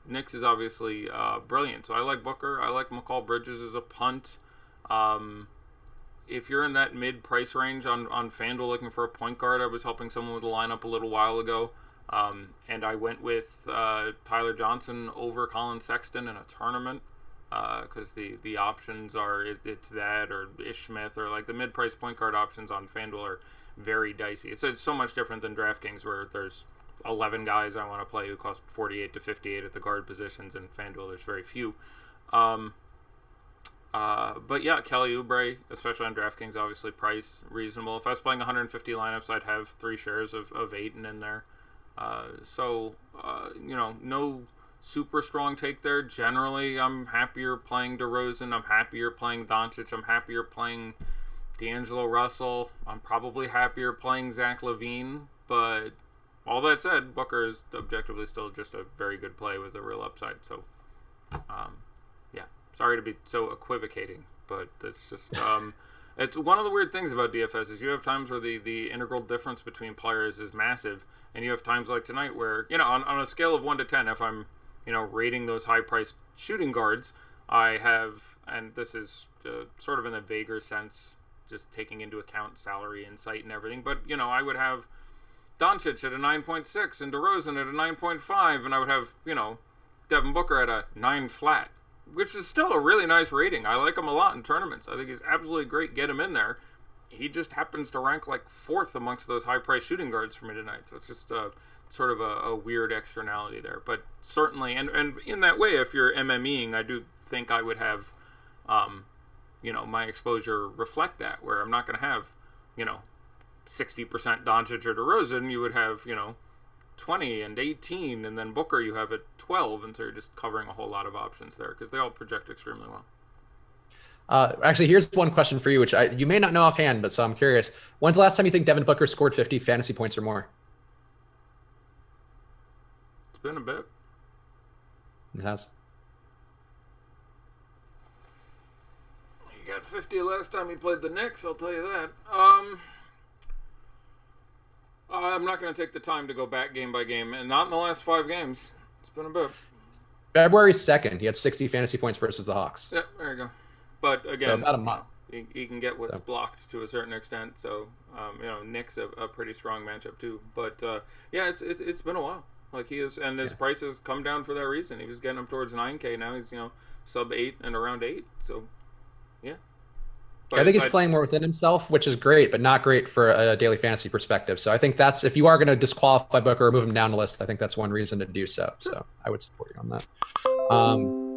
Knicks is obviously brilliant. So I like Booker. I like McCall Bridges as a punt. If you're in that mid-price range on FanDuel looking for a point guard, I was helping someone with a lineup a little while ago, and I went with Tyler Johnson over Colin Sexton in a tournament. Because the options are it's that or Ish Smith or like the mid-price point guard options on FanDuel are very dicey. It's so much different than DraftKings where there's 11 guys I want to play who cost 48 to 58 at the guard positions, and FanDuel there's very few. But yeah, Kelly Oubre, especially on DraftKings, obviously price reasonable. If I was playing 150 lineups, I'd have 3 shares of Ayton in there. No super strong take there. Generally, I'm happier playing DeRozan. I'm happier playing Doncic. I'm happier playing D'Angelo Russell. I'm probably happier playing Zach LaVine. But all that said, Booker is objectively still just a very good play with a real upside. So, sorry to be so equivocating, but it's just it's one of the weird things about DFS is you have times where the integral difference between players is massive, and you have times like tonight where on a scale of 1 to 10, if I'm rating those high-priced shooting guards, I have, and this is sort of in a vaguer sense, just taking into account salary, insight, and everything, but, I would have Doncic at a 9.6 and DeRozan at a 9.5, and I would have, Devin Booker at a 9 flat, which is still a really nice rating. I like him a lot in tournaments. I think he's absolutely great. Get him in there. He just happens to rank like 4th amongst those high-priced shooting guards for me tonight, so it's just sort of a weird externality there, but certainly, and in that way, if you're MMEing, I do think I would have my exposure reflect that, where I'm not going to have, 60% Doncic or DeRozan. You would have, 20 and 18, and then Booker you have at 12, and so you're just covering a whole lot of options there because they all project extremely well. Actually, here's one question for you, which you may not know offhand, but so I'm curious. When's the last time you think Devin Booker scored 50 fantasy points or more? It's been a bit. It has. He got 50 last time he played the Knicks, I'll tell you that. I'm not going to take the time to go back game by game, and not in the last 5 games. It's been a bit. February 2nd, he had 60 fantasy points versus the Hawks. Yep, there you go. But again, so about a month. He can get what's blocked to a certain extent. So, Nick's a pretty strong matchup too. But it's been a while. Like he is, and his prices come down for that reason. He was getting up towards 9K. Now he's sub 8 and around 8. So, yeah. But I think he's playing more within himself, which is great, but not great for a daily fantasy perspective. So I think that's, if you are going to disqualify Booker or move him down the list, I think that's one reason to do so. So I would support you on that.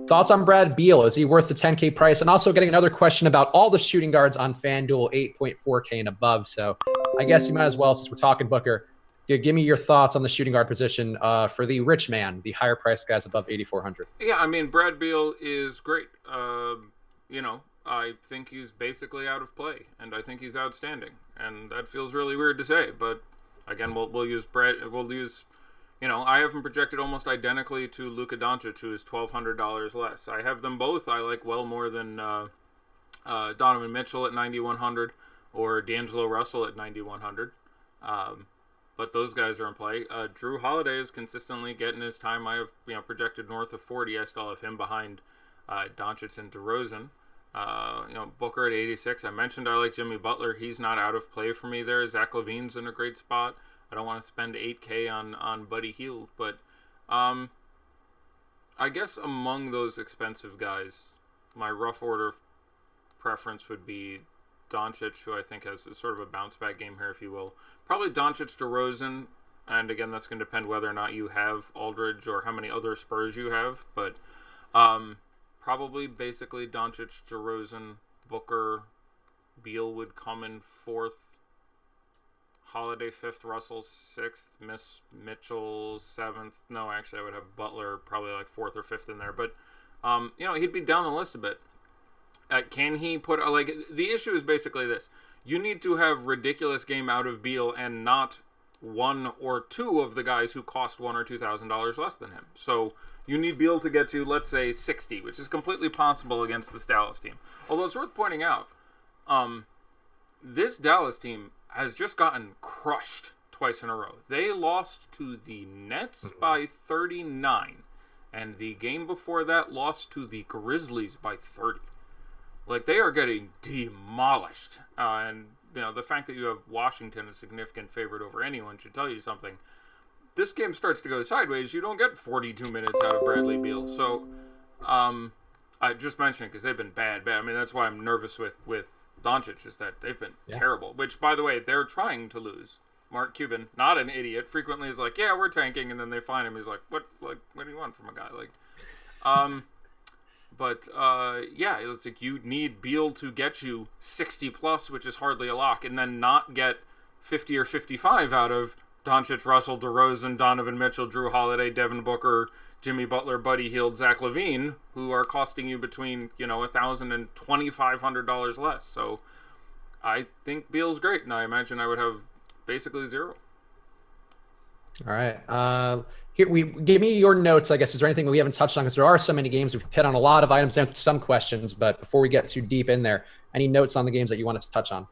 Thoughts on Brad Beal? Is he worth the 10K price? And also getting another question about all the shooting guards on FanDuel, 8.4K and above. So I guess you might as well, since we're talking Booker, give me your thoughts on the shooting guard position for the rich man, the higher price guys above 8,400. Yeah, I mean, Brad Beal is great. I think he's basically out of play, and I think he's outstanding, and that feels really weird to say. But again, we'll use Brad. We'll use, I have him projected almost identically to Luka Doncic, who is $1,200 less. I have them both. I like well more than Donovan Mitchell at 9,100 or D'Angelo Russell at 9,100. But those guys are in play. Drew Holiday is consistently getting his time. I have projected north of 40. I still have him behind Doncic and DeRozan. Booker at 86. I mentioned I like Jimmy Butler. He's not out of play for me there. Zach LaVine's in a great spot. I don't want to spend 8K on Buddy Hield, but I guess among those expensive guys, my rough order preference would be Doncic, who I think has sort of a bounce back game here, if you will. Probably Doncic, DeRozan, and again, that's going to depend whether or not you have Aldridge or how many other Spurs you have, but probably basically Doncic, DeRozan, Booker, Beal would come in 4th, Holiday 5th, Russell 6th, Mitchell 7th. No, actually I would have Butler probably like 4th or 5th in there, but he'd be down the list a bit. Can he put the issue is basically this: you need to have ridiculous game out of Beal and not one or two of the guys who cost $1,000 or $2,000 less than him. So you need Beal to get you, let's say, 60, which is completely possible against this Dallas team. Although it's worth pointing out, this Dallas team has just gotten crushed twice in a row. They lost to the Nets by 39, and the game before that lost to the Grizzlies by 30. Like, they are getting demolished. And, the fact that you have Washington a significant favorite over anyone should tell you something. This game starts to go sideways, you don't get 42 minutes out of Bradley Beal. So, I just mentioned it because they've been bad. I mean, that's why I'm nervous with Doncic, is that they've been terrible. Which, by the way, they're trying to lose. Mark Cuban, not an idiot, frequently is like, yeah, we're tanking, and then they find him. He's like, what do you want from a guy? But it's like you need Beal to get you 60 plus, which is hardly a lock, and then not get 50 or 55 out of Doncic, Russell, DeRozan, Donovan Mitchell, Drew Holiday, Devin Booker, Jimmy Butler, Buddy Hield, Zach LaVine, who are costing you between $1,000 and $2,500 less. So I think Beal's great, and I imagine I would have basically zero. All right. Here, give me your notes. I guess, is there anything we haven't touched on? Because there are so many games. We've hit on a lot of items, some questions, but before we get too deep in there, any notes on the games that you want to touch on?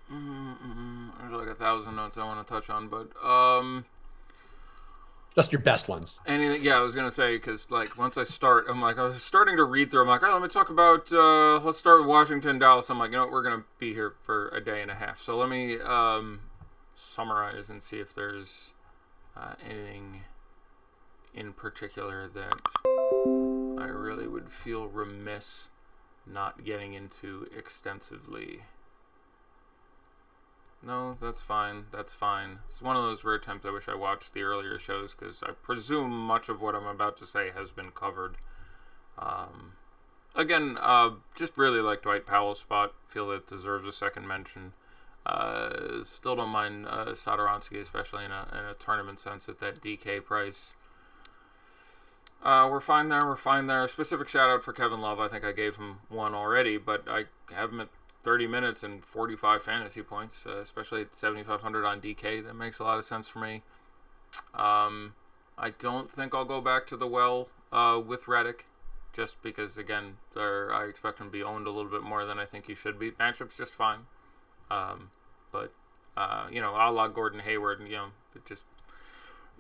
There's like 1,000 notes I want to touch on, but just your best ones. Anything? Yeah, I was gonna say, because once I start, I was starting to read through. I'm like, all right, let me talk about. Let's start with Washington, Dallas. I'm like, we're gonna be here for a day and a half, so let me summarize and see if there's anything in particular that I really would feel remiss not getting into extensively. No, that's fine. That's fine. It's one of those rare times I wish I watched the earlier shows, because I presume much of what I'm about to say has been covered. again, just really like Dwight Powell's spot. Feel it deserves a second mention. Still don't mind Satoransky, especially in a tournament sense at that DK price. We're fine there. We're fine there. Specific shout out for Kevin Love. I think I gave him one already, but I have him at 30 minutes and 45 fantasy points, especially at 7,500 on DK. That makes a lot of sense for me. I don't think I'll go back to the well with Redick, just because, again, I expect him to be owned a little bit more than I think he should be. Matchup's just fine. But a la Gordon Hayward, it just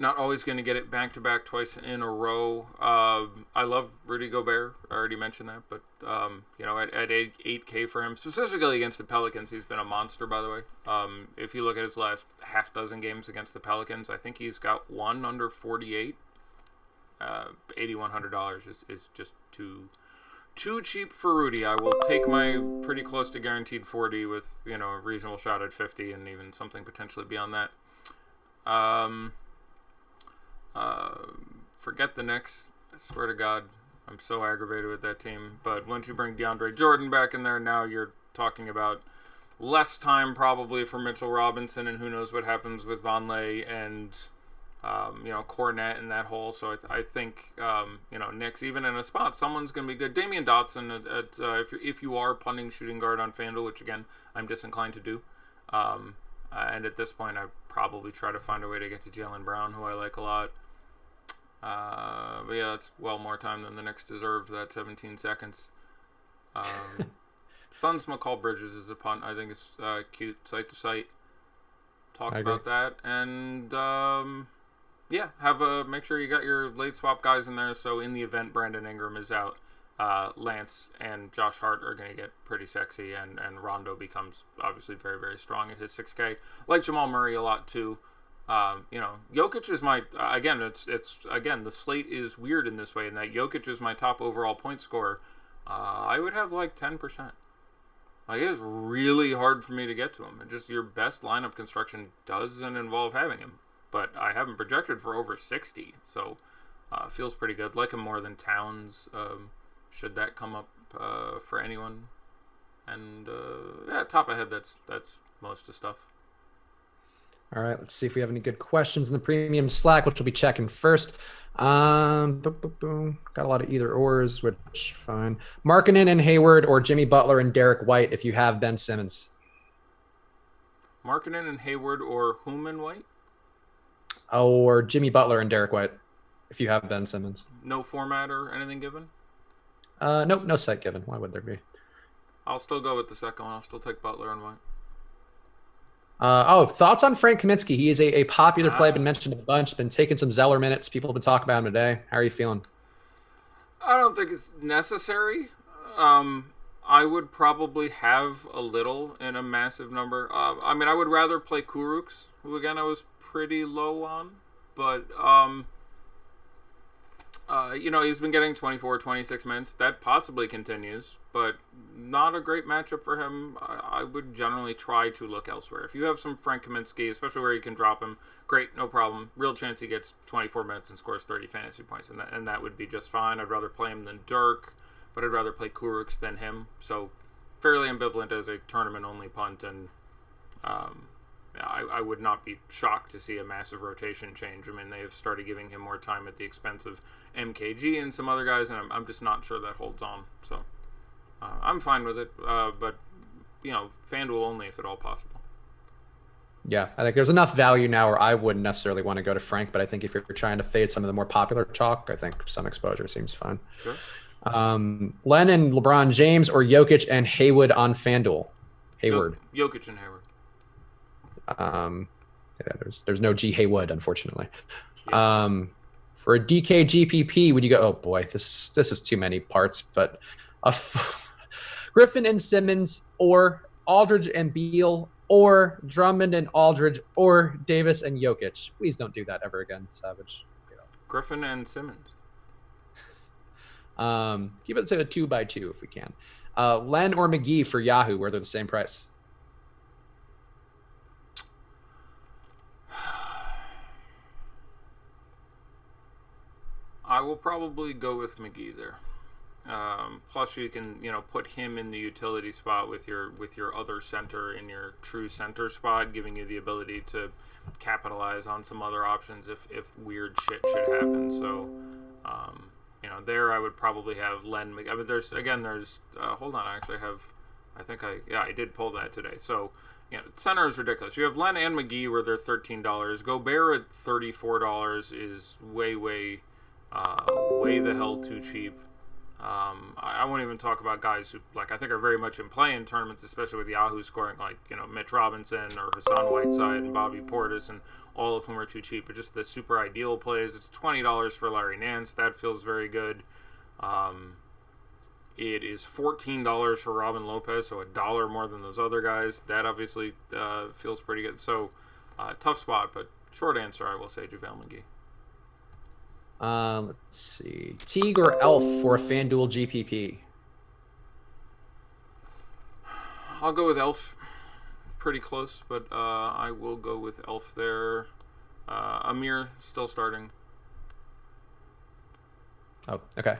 not always going to get it back-to-back twice in a row. I love Rudy Gobert. I already mentioned that. But, at 8K for him, specifically against the Pelicans, he's been a monster, by the way. If you look at his last half dozen games against the Pelicans, I think he's got one under 48. $8,100 is just too cheap for Rudy. I will take my pretty close to guaranteed 40 with, a reasonable shot at 50 and even something potentially beyond that. Forget the Knicks. I swear to God, I'm so aggravated with that team. But once you bring DeAndre Jordan back in there, now you're talking about less time probably for Mitchell Robinson, and who knows what happens with Vonleh and Cornette and that hole. So I think Knicks, even in a spot, someone's going to be good. Damian Dotson if you are punting shooting guard on FanDuel, which again I'm disinclined to do. And at this point, I'd probably try to find a way to get to Jaylen Brown, who I like a lot. But yeah, that's well more time than the Knicks deserved, that 17 seconds. Suns McCall Bridges is a punt. I think it's cute, site to site. Talk about that. And make sure you got your late swap guys in there. So in the event Brandon Ingram is out, Lance and Josh Hart are going to get pretty sexy, and Rondo becomes obviously very, very strong at his 6K. Like Jamal Murray a lot too. Jokic is my the slate is weird in this way, in that Jokic is my top overall point scorer. I would have like 10%. Like, it's really hard for me to get to him. And just your best lineup construction doesn't involve having him. But I haven't projected for over 60, so feels pretty good. Like him more than Towns. Should that come up for anyone? And top ahead, that's most of the stuff. All right, let's see if we have any good questions in the premium Slack, which we'll be checking first. Got a lot of either ors, which fine. Markkanen and Hayward, or Jimmy Butler and Derek White if you have Ben Simmons. Markkanen and Hayward, or whom and White? Or Jimmy Butler and Derek White if you have Ben Simmons. No format or anything given? Nope, no set given. Why would there be? I'll still go with the second one. I'll still take Butler and White. Thoughts on Frank Kaminsky? He is a popular play, been mentioned a bunch, been taking some Zeller minutes. People have been talking about him today. How are you feeling? I don't think it's necessary. I would probably have a little in a massive number. I would rather play Kurucs, who again I was pretty low on, but he's been getting 24, 26 minutes. That possibly continues, but not a great matchup for him. I would generally try to look elsewhere. If you have some Frank Kaminsky, especially where you can drop him, great, no problem. Real chance he gets 24 minutes and scores 30 fantasy points, and that would be just fine. I'd rather play him than Dirk, but I'd rather play Kurucs than him. So fairly ambivalent as a tournament-only punt, and I would not be shocked to see a massive rotation change. I mean, they've started giving him more time at the expense of MKG and some other guys, and I'm just not sure that holds on. So I'm fine with it, but FanDuel only if at all possible. Yeah, I think there's enough value now where I wouldn't necessarily want to go to Frank, but I think if you're trying to fade some of the more popular chalk, I think some exposure seems fine. Sure. Len and LeBron James, or Jokic and Hayward on FanDuel? Hayward. Jokic and Hayward. There's no G Haywood, unfortunately. Yeah. For a DK GPP, would you go? Oh boy, this is too many parts. But Griffin and Simmons, or Aldridge and Beal, or Drummond and Aldridge, or Davis and Jokic. Please don't do that ever again, Savage. Griffin and Simmons. Keep it to a 2x2 if we can. Len or McGee for Yahoo, where they're the same price. I will probably go with McGee there. Plus, you can put him in the utility spot with your other center in your true center spot, giving you the ability to capitalize on some other options if weird shit should happen. So, there I would probably have Len. I mean, there's hold on, I did pull that today. So, center is ridiculous. You have Len and McGee where they're $13. Gobert at $34 is way the hell too cheap. I won't even talk about guys who I think are very much in play in tournaments, especially with Yahoo scoring Mitch Robinson or Hassan Whiteside and Bobby Portis, and all of whom are too cheap. But just the super ideal plays, it's $20 for Larry Nance. That feels very good. It is $14 for Robin Lopez, so $1 more than those other guys. That obviously feels pretty good. So tough spot, but short answer, I will say JaVale McGee. Let's see. Teague or Elf for a FanDuel GPP? I'll go with Elf. Pretty close, but I will go with Elf there. Amir still starting. Oh, okay.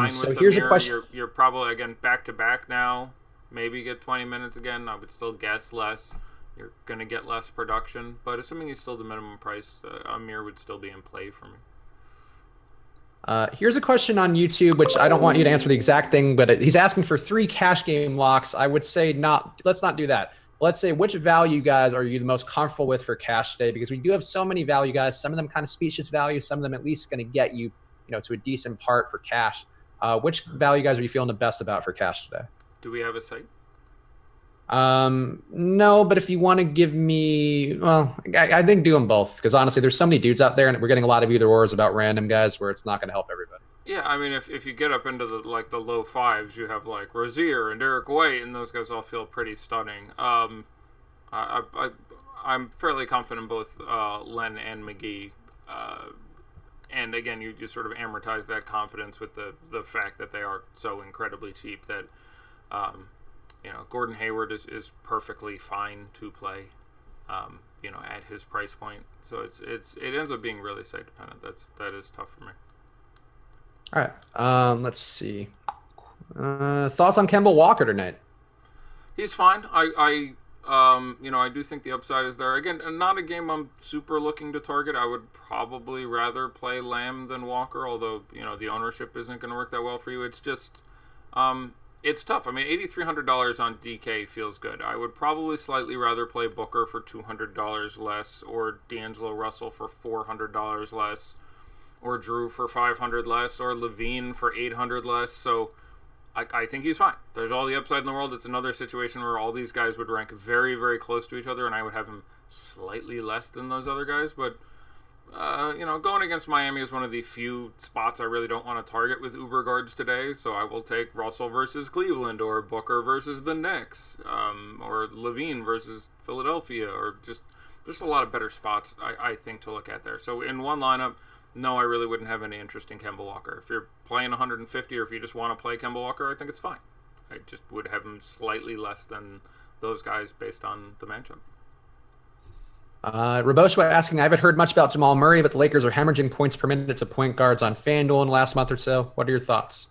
So here's Amir. a question. You're probably, again, back-to-back now. Maybe get 20 minutes again. I would still guess less. You're going to get less production. But assuming he's still the minimum price, Amir would still be in play for me. Here's a question on YouTube, which I don't want you to answer the exact thing, but he's asking for 3 cash game locks. I would say let's not do that. Let's say, which value guys are you the most comfortable with for cash today? Because we do have so many value guys. Some of them kind of specious value. Some of them at least going to get you, to a decent part for cash. Which value guys are you feeling the best about for cash today? Do we have a site? No, but if you want to give me, I think do them both, because honestly, there's so many dudes out there, and we're getting a lot of either ors about random guys where it's not going to help everybody. Yeah, I mean, if you get up into the low fives, you have Rozier and Derek White, and those guys all feel pretty stunning. I'm fairly confident in both Len and McGee. And again, you sort of amortize that confidence with the fact that they are so incredibly cheap that Gordon Hayward is perfectly fine to play, at his price point. So it ends up being really site dependent. That is tough for me. All right. Let's see. Thoughts on Kemba Walker tonight? He's fine. I do think the upside is there. Again, not a game I'm super looking to target. I would probably rather play Lamb than Walker, although, the ownership isn't going to work that well for you. It's just, it's tough. I mean, $8,300 on DK feels good. I would probably slightly rather play Booker for $200 less, or D'Angelo Russell for $400 less, or Drew for $500 less, or Levine for $800 less. So I think he's fine. There's all the upside in the world. It's another situation where all these guys would rank very, very close to each other, and I would have him slightly less than those other guys. But, going against Miami is one of the few spots I really don't want to target with uber guards today. So I will take Russell versus Cleveland, or Booker versus the Knicks, or Levine versus Philadelphia, or just a lot of better spots, I think, to look at there. So in one lineup, no, I really wouldn't have any interest in Kemba Walker. If you're playing 150, or if you just want to play Kemba Walker, I think it's fine. I just would have him slightly less than those guys based on the matchup. Raboshua asking, I haven't heard much about Jamal Murray, but the Lakers are hemorrhaging points per minute to point guards on FanDuel in the last month or so. What are your thoughts?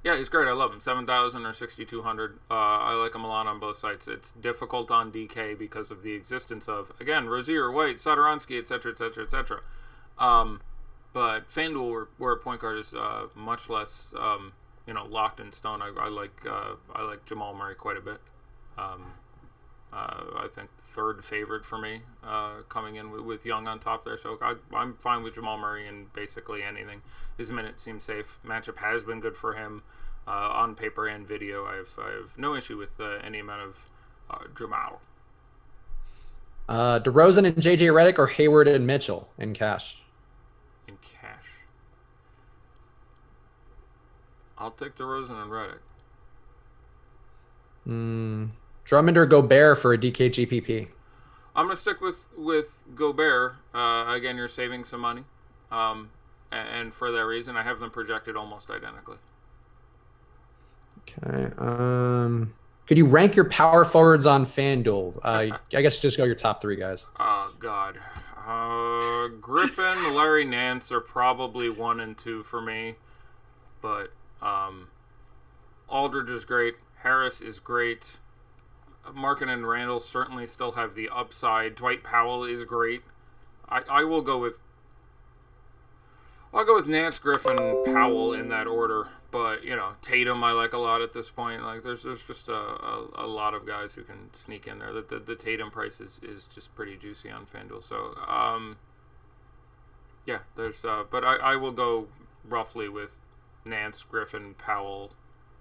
Yeah, he's great. I love him. 7,000 or 6,200. I like him a lot on both sites. It's difficult on DK because of the existence of, again, Rozier, White, Satoransky, etc., etc., etc. But FanDuel, where a point guard is much less, locked in stone. I like Jamal Murray quite a bit. I think third favorite for me coming in with Young on top there. So I'm fine with Jamal Murray in basically anything. His minutes seem safe. Matchup has been good for him on paper and video. I have no issue with any amount of Jamal. DeRozan and JJ Redick, or Hayward and Mitchell in cash? In cash, I'll take DeRozan and Redick. Drummond or Gobert for a DK GPP? I'm going to stick with Gobert. Again, you're saving some money. And for that reason, I have them projected almost identically. Okay. Could you rank your power forwards on FanDuel? I guess just go your top 3 guys. Oh, God. Griffin, Larry Nance are probably 1 and 2 for me. But Aldridge is great. Harris is great. Markin and Randall certainly still have the upside. Dwight Powell is great. I will go with Nance, Griffin, Powell in that order. But, Tatum I like a lot at this point. Like there's just a lot of guys who can sneak in there. The Tatum price is just pretty juicy on FanDuel. So there's but I will go roughly with Nance, Griffin, Powell,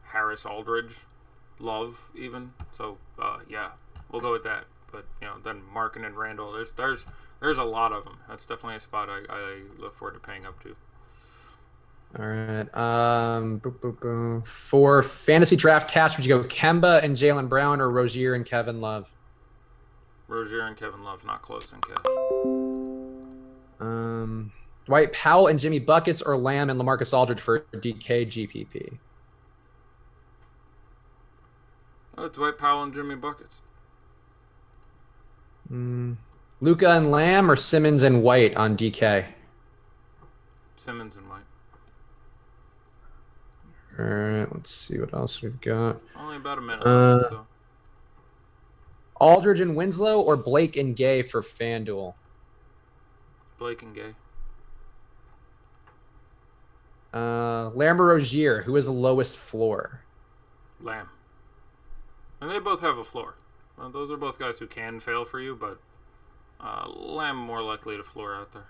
Harris, Aldridge, Love even. So we'll go with that. But then Markin and Randall, there's a lot of them. That's definitely a spot I look forward to paying up to. All right. For fantasy draft cash, would you go Kemba and Jaylen Brown or Rozier and Kevin Love? Rozier and Kevin Love, not close in cash. Dwight Powell and Jimmy Buckets or Lamb and LaMarcus Aldridge for DK GPP? Dwight Powell and Jimmy Buckets. Luka and Lamb or Simmons and White on DK? Simmons and White. All right, let's see what else we've got. Only about a minute left, so. Aldridge and Winslow or Blake and Gay for FanDuel? Blake and Gay. Lamb or Rozier, who has the lowest floor? Lamb. And they both have a floor. Well, those are both guys who can fail for you, but Lamb more likely to floor out there.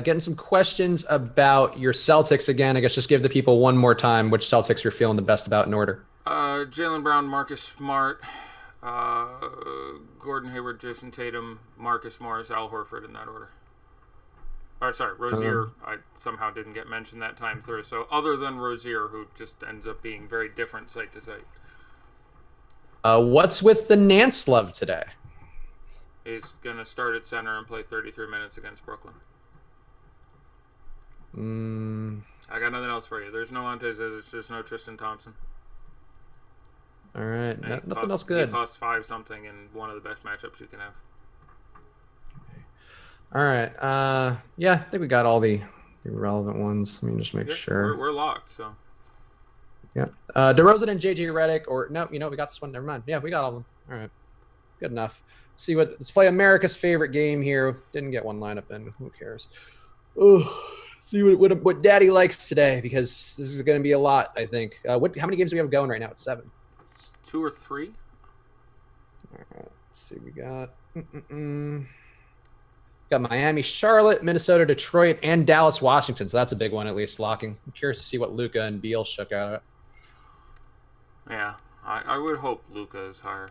Getting some questions about your Celtics again. I guess just give the people one more time which Celtics you're feeling the best about in order. Jaylen Brown, Marcus Smart, Gordon Hayward, Jason Tatum, Marcus Morris, Al Horford in that order. Rozier, I somehow didn't get mentioned that time through. So other than Rozier, who just ends up being very different site to site. What's with the Nance love today? He's going to start at center and play 33 minutes against Brooklyn. I got nothing else for you. There's no Antez, it's just no Tristan Thompson. All right, nothing else good. He costs 5 something in one of the best matchups you can have. All right, I think we got all the relevant ones. Let me just make sure. We're locked, so. Yeah, DeRozan and JJ Redick, or no, we got this one. Never mind. Yeah, we got all of them. All right, good enough. Let's play America's favorite game here. Didn't get one lineup in. Who cares? See what Daddy likes today, because this is going to be a lot. I think. How many games do we have going right now? It's 7. 2 or 3. All right. Let's see. We got. Got Miami, Charlotte, Minnesota, Detroit, and Dallas, Washington. So that's a big one, at least locking. I'm curious to see what Luka and Beal shook out. Yeah, I would hope Luka is higher.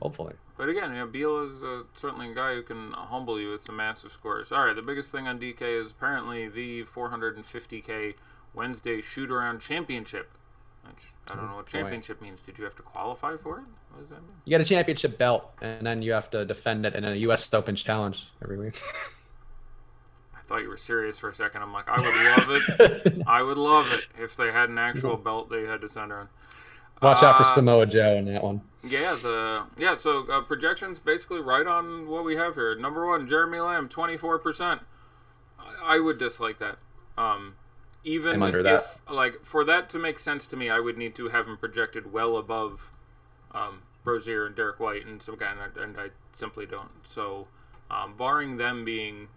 Hopefully. But again, Beal is certainly a guy who can humble you with some massive scores. All right, the biggest thing on DK is apparently the 450K Wednesday shoot-around championship. Which I don't know what championship means. Did you have to qualify for it? What does that mean? You get a championship belt, and then you have to defend it in a U.S. Open challenge every week. I thought you were serious for a second. I'm like, I would love it. I would love it if they had an actual belt they had to send around. Watch out for Samoa Joe in that one. Yeah, so projections basically right on what we have here. Number 1, Jeremy Lamb, 24%. I would dislike that. Even under if, that. For that to make sense to me, I would need to have him projected well above Rozier and Derek White and some guy, and I simply don't. So, barring them being,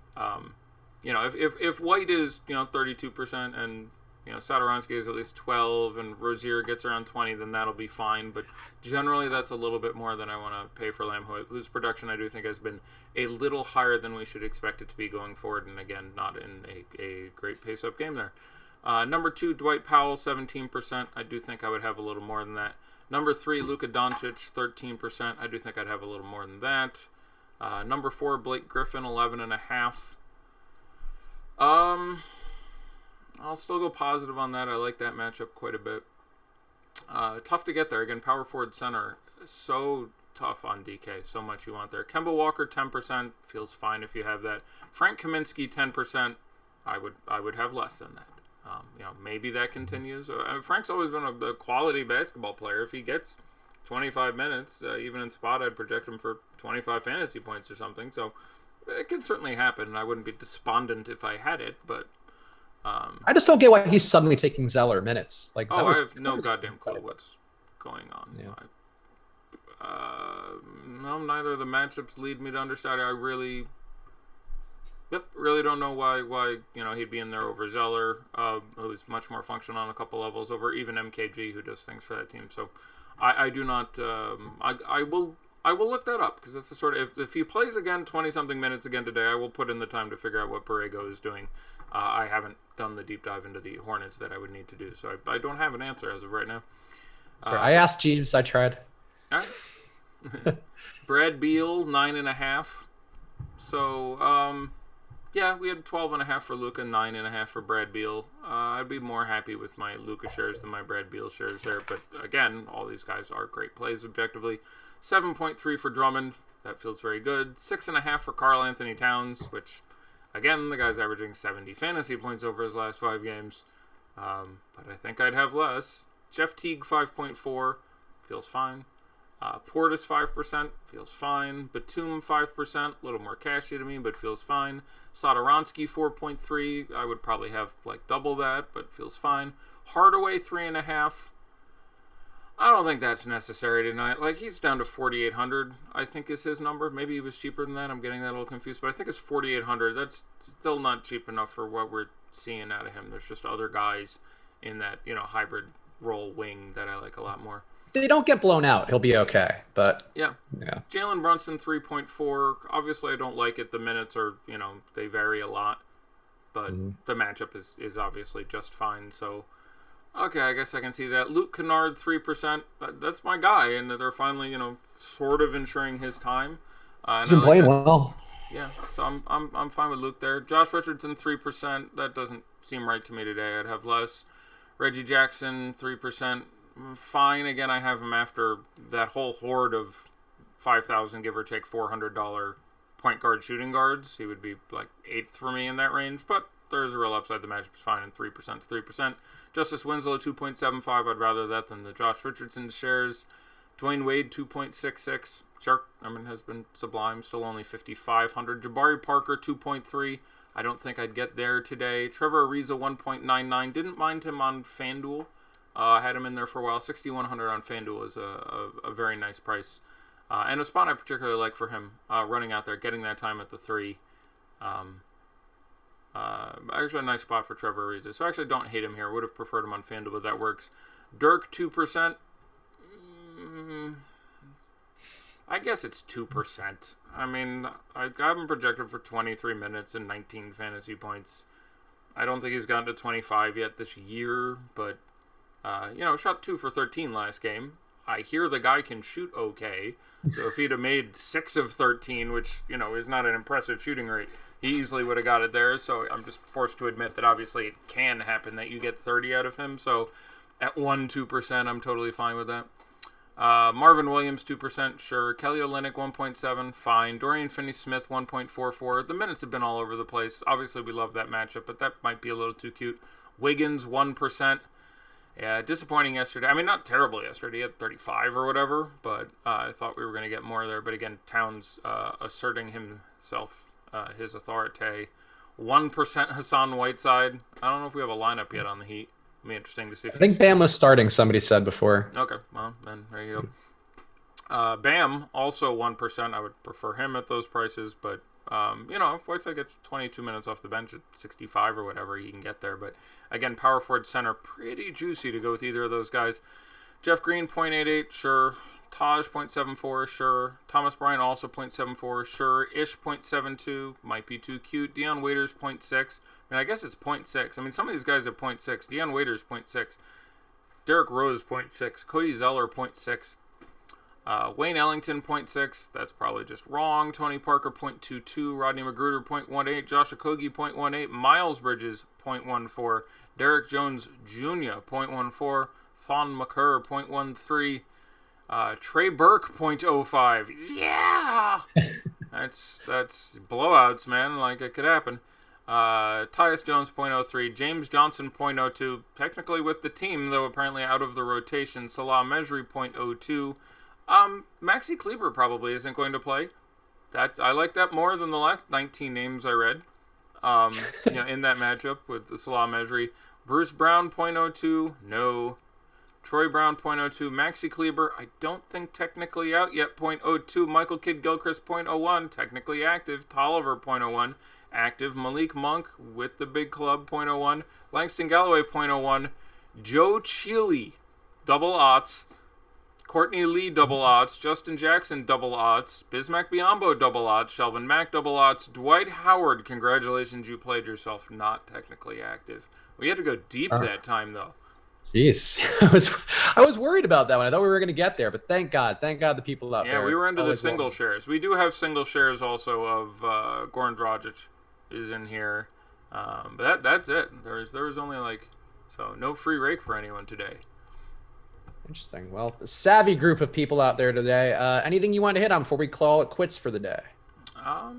if White is 32% and Satoransky is at least 12 and Rozier gets around 20, then that'll be fine. But generally, that's a little bit more than I want to pay for Lamb, whose production I do think has been a little higher than we should expect it to be going forward. And again, not in a great pace-up game there. Number 2, Dwight Powell, 17%. I do think I would have a little more than that. Number 3, Luka Doncic, 13%. I do think I'd have a little more than that. Number 4, Blake Griffin, 11.5. I'll still go positive on that. I like that matchup quite a bit. Tough to get there. Again, power forward center, so tough on DK. So much you want there. Kemba Walker, 10%. Feels fine if you have that. Frank Kaminsky, 10%. I would have less than that. Maybe that continues. Frank's always been a quality basketball player. If he gets 25 minutes, even in spot, I'd project him for 25 fantasy points or something. So it could certainly happen, and I wouldn't be despondent if I had it. But I just don't get why he's suddenly taking Zeller minutes. Like, I Zeller's have no goddamn clue what's going on. Yeah. No, neither of the matchups lead me to understand. I really don't know why he'd be in there over Zeller, who's much more functional on a couple levels, over even MKG, who does things for that team. So I do not. I will look that up, because that's the sort of, if he plays again 20-something minutes again today, I will put in the time to figure out what Borrego is doing. I haven't done the deep dive into the Hornets that I would need to do, so I don't have an answer as of right now. I asked Jeeves. I tried. All right. Brad Beal 9.5. So yeah, we had 12.5 for Luka, 9.5 for Brad Beal. I'd be more happy with my Luka shares than my Brad Beal shares there, but again, all these guys are great plays objectively. 7.3 for Drummond. That feels very good. 6.5 for Karl-Anthony Towns, which, again, the guy's averaging 70 fantasy points over his last 5 games. But I think I'd have less. Jeff Teague 5.4 feels fine. Portis 5% feels fine. Batum 5%, a little more cashy to me, but feels fine. Satoransky 4.3, I would probably have like double that, but feels fine. Hardaway 3.5. I don't think that's necessary tonight. Like, he's down to 4,800, I think is his number. Maybe he was cheaper than that. I'm getting that a little confused, but I think it's 4,800. That's still not cheap enough for what we're seeing out of him. There's just other guys in that, hybrid role wing that I like a lot more. If they don't get blown out, he'll be okay. But yeah. Jalen Brunson 3.4. Obviously, I don't like it. The minutes are, they vary a lot, but the matchup is obviously just fine. So, okay, I guess I can see that. Luke Kennard 3%. That's my guy, and they're finally, sort of ensuring his time. He's been playing well. Yeah, so I'm fine with Luke there. Josh Richardson 3%. That doesn't seem right to me today. I'd have less. Reggie Jackson 3%. Fine. Again, I have him after that whole horde of 5,000, give or take $400 point guard shooting guards. He would be like 8th for me in that range, but there's a real upside. The matchup's fine, and 3% is 3%. Justice Winslow 2.75. I'd rather that than the Josh Richardson shares. Dwayne Wade 2.66. Sure, has been sublime. Still only 5,500. Jabari Parker 2.3. I don't think I'd get there today. Trevor Ariza 1.99. Didn't mind him on FanDuel. I had him in there for a while. 6,100 on FanDuel is a very nice price. And a spot I particularly like for him, running out there, getting that time at the 3. Actually a nice spot for Trevor Ariza. So I actually don't hate him here. Would have preferred him on FanDuel, but that works. Dirk 2%. I guess it's 2%. I got him projected for 23 minutes and 19 fantasy points. I don't think he's gotten to 25 yet this year, but shot 2 for 13 last game. I hear the guy can shoot okay. So if he'd have made 6 of 13, which, is not an impressive shooting rate, he easily would have got it there. So I'm just forced to admit that obviously it can happen that you get 30 out of him. So at 2%, I'm totally fine with that. Marvin Williams, 2%, sure. Kelly Olynyk, 1.7, fine. Dorian Finney-Smith, 1.44. The minutes have been all over the place. Obviously, we love that matchup, but that might be a little too cute. Wiggins, 1%. Yeah, disappointing yesterday. Not terrible yesterday. He had 35 or whatever, but I thought we were going to get more there. But again, Towns asserting himself, his authority. 1% Hassan Whiteside. I don't know if we have a lineup yet on the Heat. It'll be interesting to see. I think Bam was starting, somebody said before. Okay, well, then there you go. Bam, also 1%. I would prefer him at those prices, but, if Whiteside gets 22 minutes off the bench at 65 or whatever, he can get there. But, again, power forward center, pretty juicy to go with either of those guys. Jeff Green, 0.88, sure. Taj, 0.74, sure. Thomas Bryant, also 0.74, sure. Ish, 0.72, might be too cute. Dion Waiters, 0.6. I guess it's 0.6. Some of these guys are 0.6. Dion Waiters, 0.6. Derrick Rose, 0.6. Cody Zeller, 0.6. Wayne Ellington, 0.6. That's probably just wrong. Tony Parker, 0.22. Rodney Magruder, 0.18. Josh Okogie, 0.18. Miles Bridges, 0.14. Derek Jones Jr., 0.14. Thon McCurr, 0.13. Trey Burke, 0.05. Yeah! That's blowouts, man. Like, it could happen. Tyus Jones, 0.03. James Johnson, 0.02. Technically with the team, though apparently out of the rotation. Salah Mejri, 0.02. Maxi Kleber probably isn't going to play. I like that more than the last 19 names I read. In that matchup with the Salah Mejri. Bruce Brown, 0.02, no. Troy Brown, 0.02. Maxi Kleber, I don't think technically out yet, 0.02. Michael Kidd-Gilchrist, 0.01, technically active. Tolliver, 0.01, active. Malik Monk with the big club, 0.01. Langston Galloway, 0.01. Joe Chile, double odds. Courtney Lee, double odds. Justin Jackson, double odds. Bismack Biyombo, double odds. Shelvin Mack, double odds. Dwight Howard, congratulations, you played yourself, not technically active. We had to go deep that time, though. Jeez, I was worried about that one. I thought we were going to get there, but thank God the people out there. Yeah, we were into the single shares. We do have single shares also of Goran Dragic is in here, but that's it. There was only no free rake for anyone today. Interesting. Well, a savvy group of people out there today. Anything you want to hit on before we call it quits for the day? I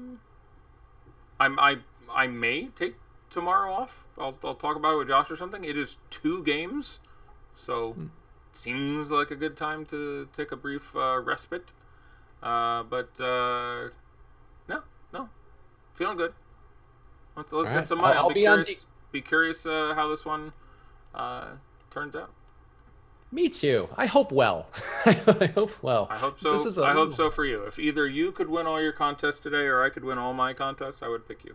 may take tomorrow off. I'll talk about it with Josh or something. It is 2 games, so seems like a good time to take a brief respite. But no, feeling good. Let's get some money. I'll be curious how this one turns out. Me too. I hope well. I hope well. I hope so. I hope so for you. If either you could win all your contests today or I could win all my contests, I would pick you.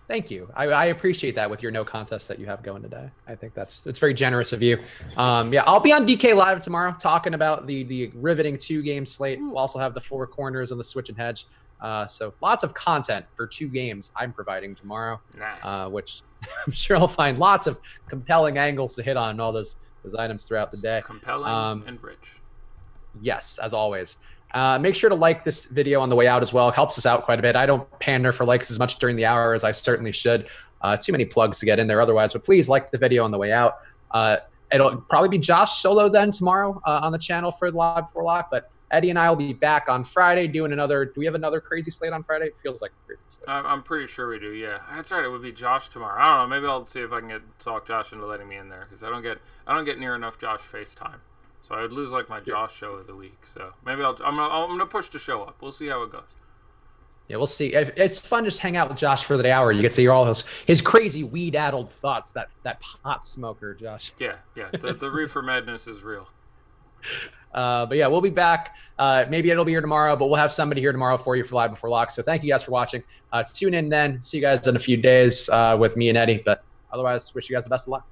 Thank you. I appreciate that with your no contest that you have going today. I think it's very generous of you. I'll be on DK Live tomorrow talking about the riveting 2-game slate. We'll also have the 4 corners on the switch and hedge. So lots of content for 2 games I'm providing tomorrow. Nice. Which I'm sure I'll find lots of compelling angles to hit on all those items throughout the day. Compelling and rich. Yes, as always. Make sure to like this video on the way out as well. It helps us out quite a bit. I don't pander for likes as much during the hour as I certainly should. Too many plugs to get in there otherwise, but please like the video on the way out. It'll probably be Josh solo then tomorrow on the channel for Live Before Lock, but Eddie and I will be back on Friday doing another. Do we have another crazy slate on Friday? It feels like a crazy slate. I'm pretty sure we do. Yeah, that's right. It would be Josh tomorrow. I don't know. Maybe I'll see if I can talk Josh into letting me in there because I don't get near enough Josh FaceTime, so I would lose my Josh show of the week. So maybe I'm gonna push the show up. We'll see how it goes. Yeah, we'll see. It's fun just hang out with Josh for the hour. You get to hear all his crazy weed-addled thoughts. That pot smoker, Josh. Yeah. The reefer madness is real. But yeah, we'll be back. Maybe it'll be here tomorrow, but we'll have somebody here tomorrow for you for Live Before Lock. So thank you guys for watching. Tune in then. See you guys in a few days with me and Eddie. But otherwise, wish you guys the best of luck.